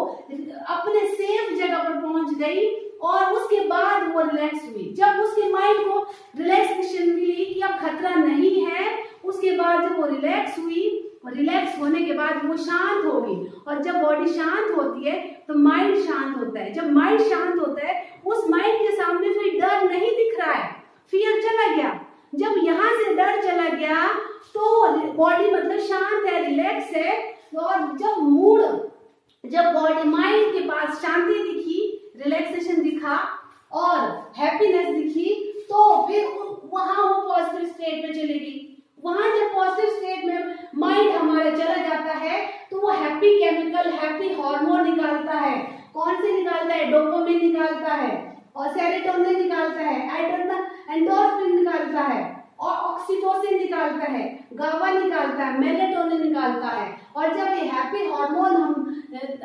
अपने सेफ जगह पर पहुंच गई और उसके बाद वो रिलैक्स हुई। जब उसके माइंड को रिलैक्सेशन मिली कि अब खतरा नहीं है, उसके बाद जब वो रिलैक्स हुई, रिलैक्स होने के बाद वो शांत होगी। और जब बॉडी शांत होती है तो माइंड शांत होता है। जब माइंड शांत होता है, उस माइंड के सामने फिर डर नहीं दिख रहा है, फियर चला गया। जब यहाँ से डर चला गया तो बॉडी मतलब शांत है, रिलैक्स है। और जब बॉडी माइंड के पास शांति दिखी, रिलैक्सेशन दिखा और हैप्पीनेस दिखी, तो फिर वहां वो पॉजिटिव स्टेट में चलेगी। वहां जब पॉजिटिव स्टेट में माइंड हमारा चला जाता है तो वो हैप्पी केमिकल, हैप्पी हार्मोन निकालता है। कौन से निकालता है? डोपामिन निकालता है और सेरोटोनिन निकालता है, एंडोर्फिन निकालता है और ऑक्सीटोसिन निकालता है, गाबा निकालता है, मेलेटोनिन निकालता है। और जब ये हैप्पी हार्मोन हम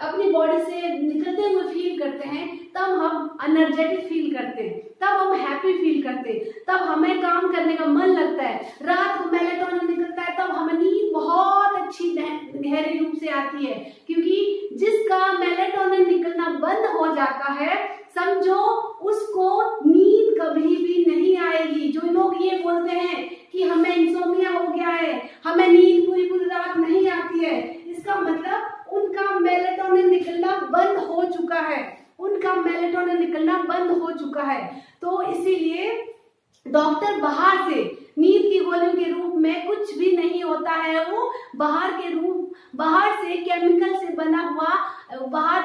अपनी बॉडी से निकलते हुए फील करते हैं, तब हम एनर्जेटिक फील करते हैं, तब हम हैप्पी फील करते हैं, तब हमें काम करने का मन लगता है। रात को मेलेटोनिन निकलता है, तब हमें नींद बहुत अच्छी गहरे रूप से आती है। क्योंकि जिसका मेलेटोनिन निकलना बंद हो जाता है, समझो उसको नींद कभी भी नहीं आएगी। जो लोग ये बोलते हैं कि हमें इंसोम्निया हो गया है, हमें नींद पूरी रात नहीं आती है, इसका मतलब उनका मेलेटोनिन निकलना बंद हो चुका है, उनका मेलेटोनिन निकलना बंद हो चुका है। तो इसीलिए डॉक्टर बाहर से नींद की गोलियों के रूप में कुछ भी नहीं होता है, वो बाहर से केमिकल से बना हुआ, बाहर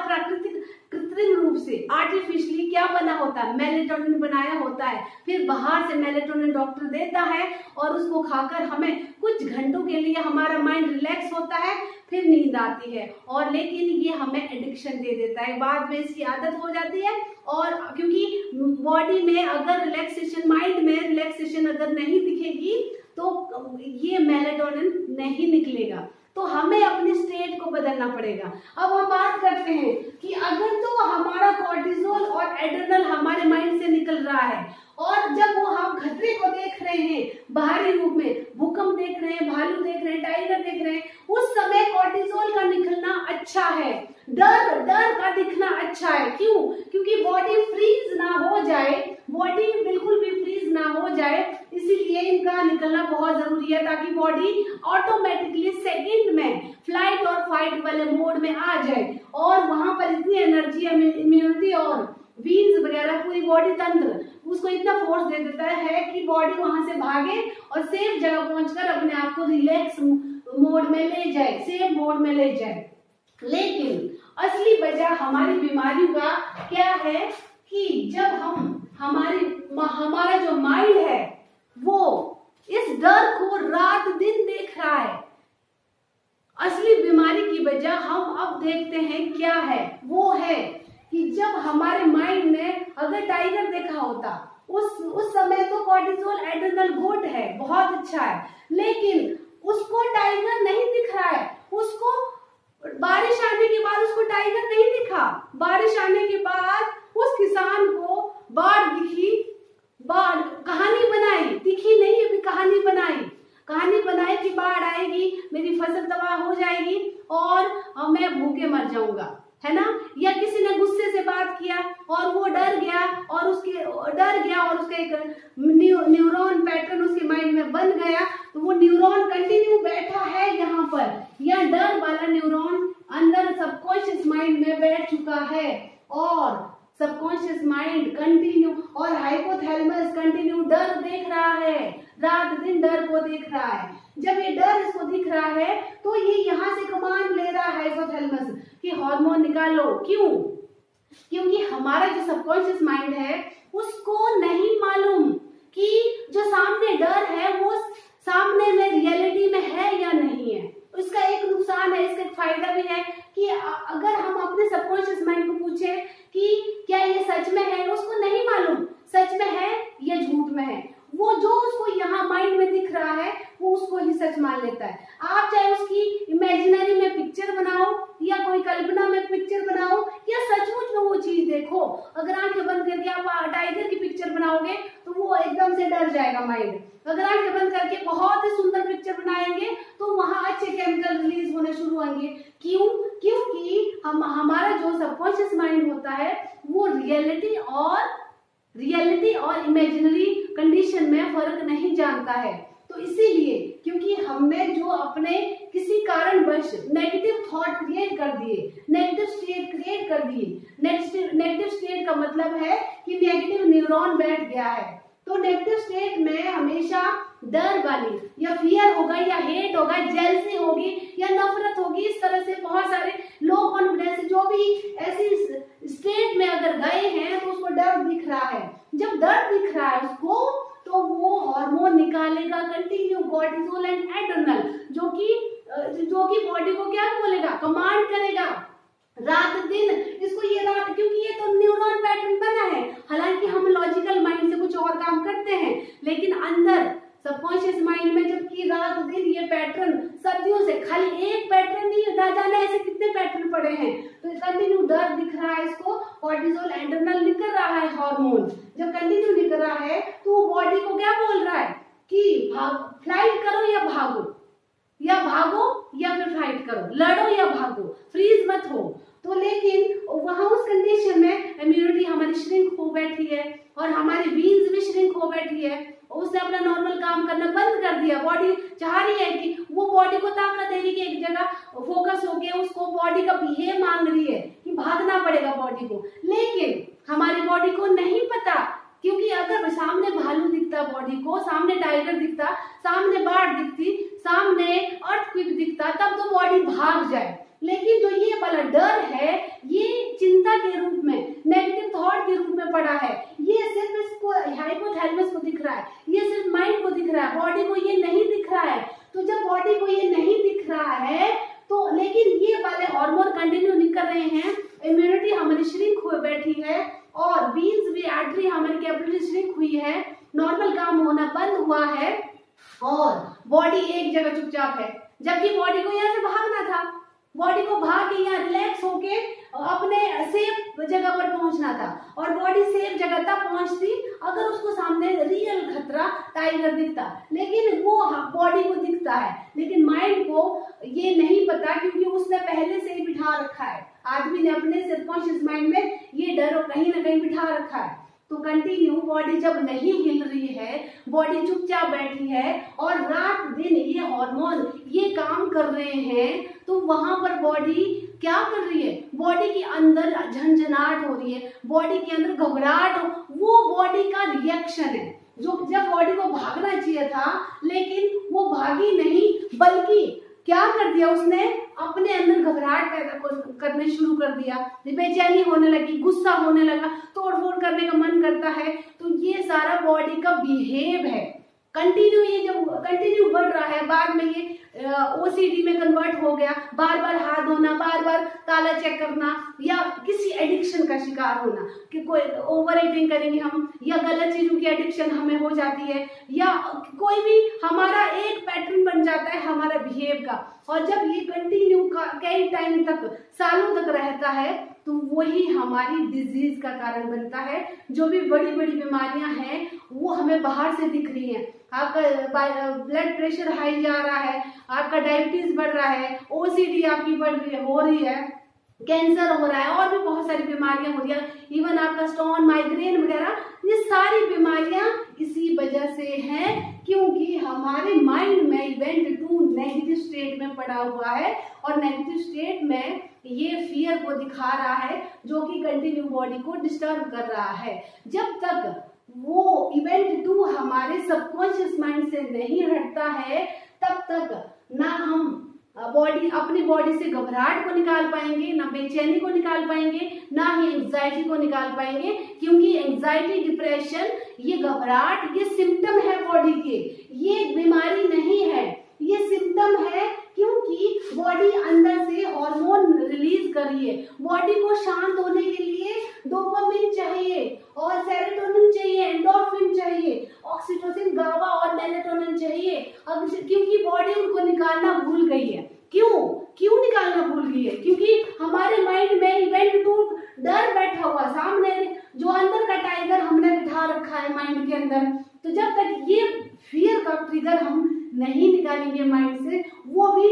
कृत्रिम रूप से आर्टिफिशियली क्या बना होता है? मेलेटोनिन बनाया होता है। फिर बाहर से मेलेटोनिन डॉक्टर देता है और उसको खाकर हमें कुछ घंटों के लिए हमारा माइंड रिलैक्स होता है, फिर नींद आती है। और लेकिन ये हमें एडिक्शन दे देता है, बाद में इसकी आदत हो जाती है। और क्योंकि बॉडी में अगर रिलैक्सेशन, माइंड में रिलैक्सेशन अगर नहीं दिखेगी तो ये मेलेटोनिन नहीं निकलेगा। तो हमें अपनी स्टेट को बदलना पड़ेगा। अब हम बात करते हैं कि अगर तो हमारा कॉर्टिसोल और एड्रेनल हमारे माइंड से निकल रहा है और जब वो हम खतरे को देख रहे हैं बाहरी रूप में, भूकंप देख रहे हैं, भालू देख रहे हैं, टाइगर देख रहे हैं, उस समय कॉर्टिसोल का निकलना अच्छा है, डर का दिखना अच्छा है। क्यों? क्योंकि बॉडी फ्रीज ना हो जाए, बॉडी बिल्कुल भी फ्रीज ना हो जाए, इसीलिए इनका निकलना बहुत जरूरी है, ताकि बॉडी ऑटोमेटिकली सेकंड में फ्लाइट और फाइट वाले मोड में आ जाए। और वहां पर इतनी एनर्जी, इम्यूनिटी और वीन्स वगैरह, पूरी बॉडी तंत्र उसको इतना फोर्स दे देता है कि बॉडी वहां से भागे और सेफ जगह पहुंचकर अपने आप को रिलैक्स मोड में ले जाए, सेफ मोड में ले जाए। लेकिन असली वजह हमारी बीमारियों का क्या है कि जब हमारा जो माइंड है वो इस डर को रात दिन देख रहा है। असली बीमारी की वजह हम अब देखते हैं क्या है, वो है कि जब हमारे माइंड ने अगर टाइगर देखा होता, उस समय तो कॉर्टिसोल एड्रेनल गुड है, बहुत अच्छा है, लेकिन उसको टाइगर नहीं दिख रहा है। उसको बारिश आने के बाद उसको टाइगर नहीं दिखा, बारिश आने के बाद उस किसान को बाढ़ दिखी, बाढ़ कहानी बनाई, दिखी नहीं, अभी कहानी बनाई कि बाढ़ आएगी, मेरी फसल तबाह हो जाएगी और मैं भूखे मर जाऊंगा, है ना। या किसी ने गुस्से से बात किया और वो डर गया और उसका एक न्यूरॉन पैटर्न उसके माइंड में बन गया, तो वो न्यूरॉन कंटिन्यू बैठा है यहाँ पर, या डर वाला न्यूरॉन अंदर सबकॉन्शियस माइंड में बैठ चुका है और सबकॉन्शियस माइंड कंटिन्यू और हाइपोथैलेमस कंटिन्यू डर देख रहा है, रात दिन डर को देख रहा है। जब ये डर इसको दिख रहा है तो ये यहाँ से कमांड ले रहा है हाइपोथैलेमस कि हार्मोन निकालो। क्यों? क्योंकि हमारा जो सबकॉन्शियस माइंड है उसको नहीं मालूम कि जो सामने डर है वो सामने में रियलिटी में है या नहीं है। इसका एक नुकसान है, इसका एक फायदा भी है कि अगर हम अपने सबकॉन्शियस माइंड को पूछे कि क्या ये सच में है, उसको नहीं मालूम सच में है या झूठ में है। वो जो उसको यहाँ माइंड में दिख रहा है वो उसको ही सच मान लेता है। आप चाहे उसकी इमेजिनरी में पिक्चर बनाओ या कोई कल्पना में पिक्चर बनाओ या सचमुच में वो चीज देखो, अगर आंखें बंद करके आप टाइगर की पिक्चर बनाओगे तो वो एकदम से डर जाएगा माइंड। अगर आंखें बंद करके बहुत ही सुंदर पिक्चर बनाएंगे तो वहां अच्छे केमिकल रिलीज होने शुरू होंगे। क्यों? क्योंकि हमारा जो सबकॉन्शियस माइंड होता है वो रियलिटी और इमेजिनरी कंडीशन में फर्क नहीं जानता है। तो इसीलिए क्योंकि हमने जो अपने किसी कारणवश नेगेटिव थॉट क्रिएट कर दिए, नेगेटिव स्टेट क्रिएट कर दिए, नेगेटिव स्टेट का मतलब है कि नेगेटिव न्यूरॉन बैठ गया है। तो नेगेटिव स्टेट में हमेशा डर वाली या फियर होगा या हेट होगा, जेलसी होगी या नफरत होगी, इस तरह से बहुत सारे लो कॉन्फिडेंस, जो भी ऐसी स्टेट में अगर गए हैं तो उसको डर दिख रहा है। जब डर दिख रहा है उसको तो वो हार्मोन निकालेगा कंटिन्यू कॉर्टिसोल एंड एड्रेनल, जो कि बॉडी को क्या बोलेगा, कमांड करेगा रात दिन। इसको ये रात, क्योंकि ये तो न्यूरॉन पैटर्न बना है। हालांकि हम लॉजिकल माइंड से कुछ और काम करते हैं, लेकिन अंदर सबकॉन्शियस माइंड में जबकि रात दिन ये पैटर्न सदियों से, खाली एक पैटर्न नहीं, ना जाने ऐसे कितने पैटर्न पड़े हैं। तो कंटिन्यू डर दिख रहा है इसको, कॉर्टिसोल एड्रेनल निकल रहा है हार्मोन। जब कंटिन्यू निकल रहा है तो वो बॉडी को क्या बोल रहा है कि फ्लाइट करो या भागो, या फिर फाइट करो, लड़ो या भागो, फ्रीज मत हो। तो लेकिन वहां उस कंडीशन में इम्यूनिटी हमारी श्रिंक हो बैठी है और हमारी वीन्स भी श्रिंक हो बैठी है। उसने अपना नॉर्मल काम करना बंद कर दिया। बॉडी चाह रही है कि वो बॉडी को ताकत दे रही है कि एक जगह फोकस होके उसको बॉडी का बिहेव मांग रही है कि भागना पड़ेगा बॉडी को, लेकिन हमारी बॉडी को नहीं पता। क्योंकि अगर सामने भालू दिखता बॉडी को, सामने टाइगर दिखता, सामने बाढ़ दिखती, सामने अर्थक्वेक दिखता, तब तो बॉडी भाग जाए। लेकिन जो ये वाला डर है ये चिंता के रूप में, नेगेटिव थॉट के रूप में पड़ा है। ये सिर्फ इसको हाइपोथैलेमस को दिख रहा है, ये सिर्फ माइंड को दिख रहा है, बॉडी को ये नहीं दिख रहा है। तो जब बॉडी को ये नहीं दिख रहा है तो लेकिन ये वाले हार्मोन कंटिन्यू निकल रहे हैं, इम्यूनिटी हमारी श्रिंक हो बैठी है और वीन्स भी, आर्टरी हमारी कैपिलरी श्रिंक हुई है, नॉर्मल काम होना बंद हुआ है और बॉडी एक जगह चुपचाप है। जबकि बॉडी को यहाँ से भागना था, बॉडी को भाग के यहाँ रिलैक्स होके अपने सेफ जगह पर पहुंचना था। और बॉडी सेफ जगह तब पहुंचती अगर उसको सामने रियल खतरा टाइगर दिखता, लेकिन वो बॉडी को दिखता है, लेकिन माइंड को ये नहीं पता क्योंकि उसने पहले से ही बिठा रखा है। आदमी ने अपने सबकॉन्शियस माइंड में ये डर कहीं ना कहीं बिठा रखा है। तो कंटिन्यू बॉडी जब नहीं हिल रही है, बॉडी चुपचाप बैठी है और रात दिन ये हार्मोन ये काम कर रहे हैं, तो वहां पर बॉडी क्या कर रही है, बॉडी के अंदर झंझनाहट हो रही है, बॉडी के अंदर घबराहट हो, वो बॉडी का रिएक्शन है। जो जब बॉडी को भागना चाहिए था लेकिन वो भागी नहीं, बल्कि क्या कर दिया उसने, अपने अंदर घबराहट पैदा करने शुरू कर दिया, बेचैनी होने लगी, गुस्सा होने लगा, तोड़फोड़ करने का मन करता है। तो ये सारा बॉडी का बिहेव है। कंटिन्यू ये जब कंटिन्यू बढ़ रहा है, बाद में ये ओसीडी में कन्वर्ट हो गया, बार बार हाथ धोना, बार बार ताला चेक करना, या किसी एडिक्शन का शिकार होना कि कोई ओवर ईटिंग करेंगे हम, या गलत चीजों की एडिक्शन हमें हो जाती है, या कोई भी हमारा एक पैटर्न बन जाता है हमारा बिहेव का। और जब ये कंटिन्यू कई टाइम तक, सालों तक रहता है, तो वही हमारी डिजीज का कारण बनता है। जो भी बड़ी बड़ी बीमारियां हैं वो हमें बाहर से दिख रही हैं। आपका ब्लड प्रेशर हाई जा रहा है, आपका डायबिटीज बढ़ रहा है, ओसीडी आपकी हो रही है, कैंसर हो रहा है, और भी बहुत सारी बीमारियां हो रही है, इवन आपका स्टोन, माइग्रेन वगैरह, ये सारी बीमारियां इसी वजह से हैं क्योंकि हमारे माइंड में इवेंट टू नेगेटिव स्टेट में पड़ा हुआ है और नेगेटिव स्टेट में ये फियर को दिखा रहा है जो कि कंटिन्यू बॉडी को डिस्टर्ब कर रहा है। जब तक वो इवेंट टू हमारे सबकॉन्शियस माइंड से नहीं हटता है तब तक ना हम अपनी बॉडी से घबराहट को निकाल पाएंगे, ना बेचैनी को निकाल पाएंगे, ना ही एंजाइटी को निकाल पाएंगे। क्योंकि एंजाइटी, डिप्रेशन, ये घबराहट, ये सिम्टम है बॉडी के, ये बीमारी नहीं है, ये सिम्टम है। क्योंकि बॉडी अंदर से हार्मोन रिलीज कर रही है। बॉडी को शांत होने के लिए डोपामिन चाहिए और सेरोटोनिन चाहिए, एंडोर्फिन चाहिए, ऑक्सीटोसिन, गाबा और मेलाटोनिन चाहिए। अब क्योंकि बॉडी उनको निकालना भूल गई है। क्यों निकालना भूल गई है? क्योंकि हमारे माइंड में इवेंट टू डर बैठा हुआ, सामने जो अंदर का टाइगर हमने बिठा रखा है माइंड के अंदर, तो जब तक ये फियर का ट्रिगर हम नहीं निकालेंगे माइंड से, वो भी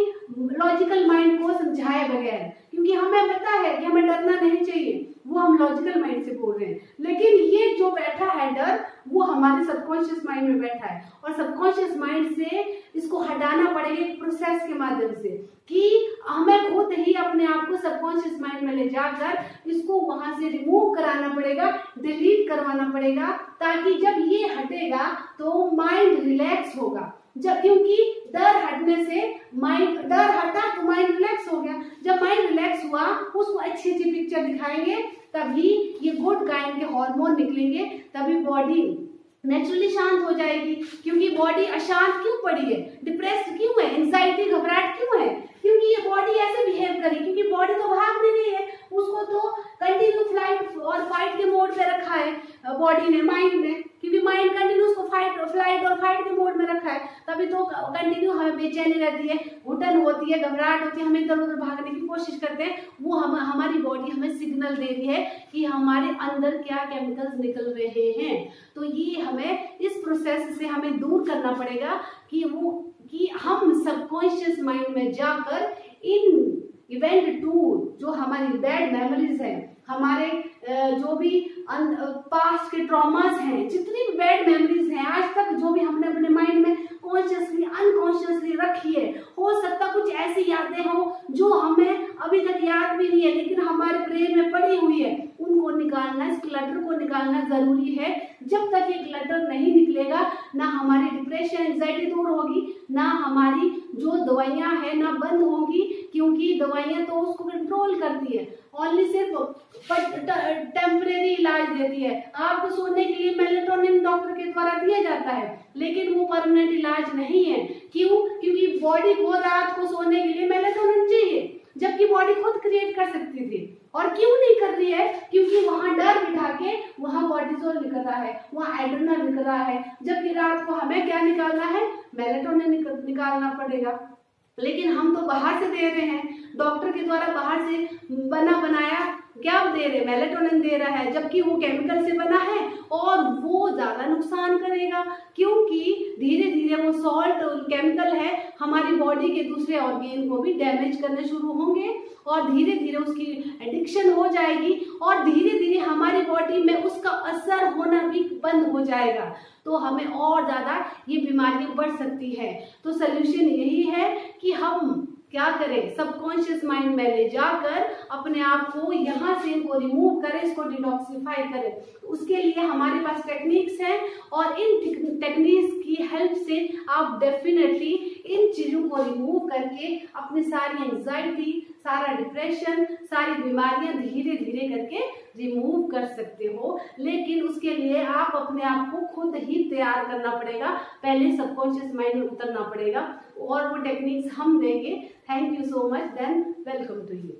लॉजिकल माइंड को समझाए बगैर, क्योंकि हमें पता है कि हमें डरना नहीं चाहिए, वो हम लॉजिकल माइंड से बोल रहे हैं, लेकिन ये जो बैठा है डर, वो हमारे सबकॉन्शियस माइंड में बैठा है, और सबकॉन्शियस माइंड से इसको हटाना पड़ेगा एक प्रोसेस के माध्यम से, कि हमें खुद ही अपने आप को सबकॉन्शियस माइंड में ले जाकर इसको वहां से रिमूव कराना पड़ेगा, डिलीट करवाना पड़ेगा, ताकि जब ये हटेगा तो माइंड रिलैक्स होगा। जब, क्योंकि डर हटने से माइंड, डर हटा तो माइंड रिलैक्स हो गया, जब माइंड रिलैक्स हुआ उसको अच्छी अच्छी पिक्चर दिखाएंगे, तभी ये गुड काइंड के हार्मोन निकलेंगे, तभी बॉडी नेचुरली शांत हो जाएगी। क्योंकि बॉडी अशांत क्यों पड़ी है, डिप्रेस्ड क्यों है, एंजाइटी घबराहट क्यों है, क्योंकि ये बॉडी ऐसे बिहेव करी, क्योंकि बॉडी तो भाग नहीं रही है, उसको तो कंटिन्यू फ्लाइट और फाइट के मोड पे रखा है बॉडी ने, माइंड ने, क्योंकि माइंड कंटिन्यू उसको फ्लाइट और फाइट के मोड में रखा है, तभी तो कंटिन्यू हमें बेचैनी रहती है, घुटन होती है, घबराहट होती है, हम इधर उधर भागने की कोशिश करते हैं। वो हमारी बॉडी हमें सिग्नल दे रही है कि हमारे अंदर क्या केमिकल्स निकल रहे हैं। तो ये हमें इस प्रोसेस से हमें दूर करना पड़ेगा कि हम सबकॉन्शियस माइंड में जाकर इन इवेंट टू, जो हमारी बैड मेमोरीज है, हमारे जो भी पास्ट के ट्रॉमास हैं, जितनी भी बैड मेमोरीज हैं आज तक जो भी हमने अपने माइंड में कॉन्शियसली अनकॉन्शियसली रखी है, हो सकता कुछ ऐसी यादें हो जो हमें अभी तक याद भी नहीं है लेकिन हमारे ब्रेन में पड़ी हुई है, उनको निकालना, इस क्लटर को निकालना जरूरी है। जब तक ये क्लटर नहीं निकलेगा, ना हमारी डिप्रेशन एंजाइटी दूर होगी, ना हमारी जो दवाइयां हैं ना बंद होंगी, क्योंकि दवाइयां तो उसको कंट्रोल करती है, ओनली सिर्फ टेम्परेरी इलाज देती है। आपको सोने के लिए मेलेटोनिन डॉक्टर के द्वारा दिया जाता है, लेकिन वो परमानेंट इलाज नहीं है। क्यों? क्योंकि बॉडी को रात को सोने के लिए मेलेटोनिन चाहिए, जबकि बॉडी खुद क्रिएट कर सकती थी, और क्यों नहीं कर रही है? क्योंकि वहां डर बिठा के वहां कॉर्टिसोल निकल रहा है, वहां एड्रेनल निकल रहा है, जबकि रात को हमें क्या निकालना है, मेलेटोनिन निकालना पड़ेगा। लेकिन हम तो बाहर से दे रहे हैं, डॉक्टर के द्वारा बाहर से बनाया क्या दे रहे, मेलेटोनिन दे रहा है, जबकि वो केमिकल से बना है और वो ज्यादा नुकसान करेगा, क्योंकि धीरे धीरे वो सॉल्ट केमिकल है हमारी बॉडी के दूसरे ऑर्गेन को भी डैमेज करने शुरू होंगे, और धीरे धीरे उसकी एडिक्शन हो जाएगी, और धीरे धीरे हमारी बॉडी में उसका असर होना भी बंद हो जाएगा, तो हमें और ज्यादा ये बीमारियां बढ़ सकती है। तो सोल्यूशन यही है कि हम क्या करें, सबकॉन्शियस माइंड में ले जाकर अपने आप को यहाँ से इनको रिमूव करें, इसको डिटॉक्सिफाई करें। उसके लिए हमारे पास टेक्निक्स हैं, और इन टेक्निक्स की हेल्प से आप डेफिनेटली इन चीजों को रिमूव करके अपनी सारी एंजाइटी, सारा डिप्रेशन, सारी बीमारियां धीरे धीरे करके रिमूव कर सकते हो। लेकिन उसके लिए आप अपने आप को खुद ही तैयार करना पड़ेगा, पहले सबकॉन्शियस माइंड में उतरना पड़ेगा, और वो टेक्निक्स हम देंगे। Thank you so much, then welcome to you.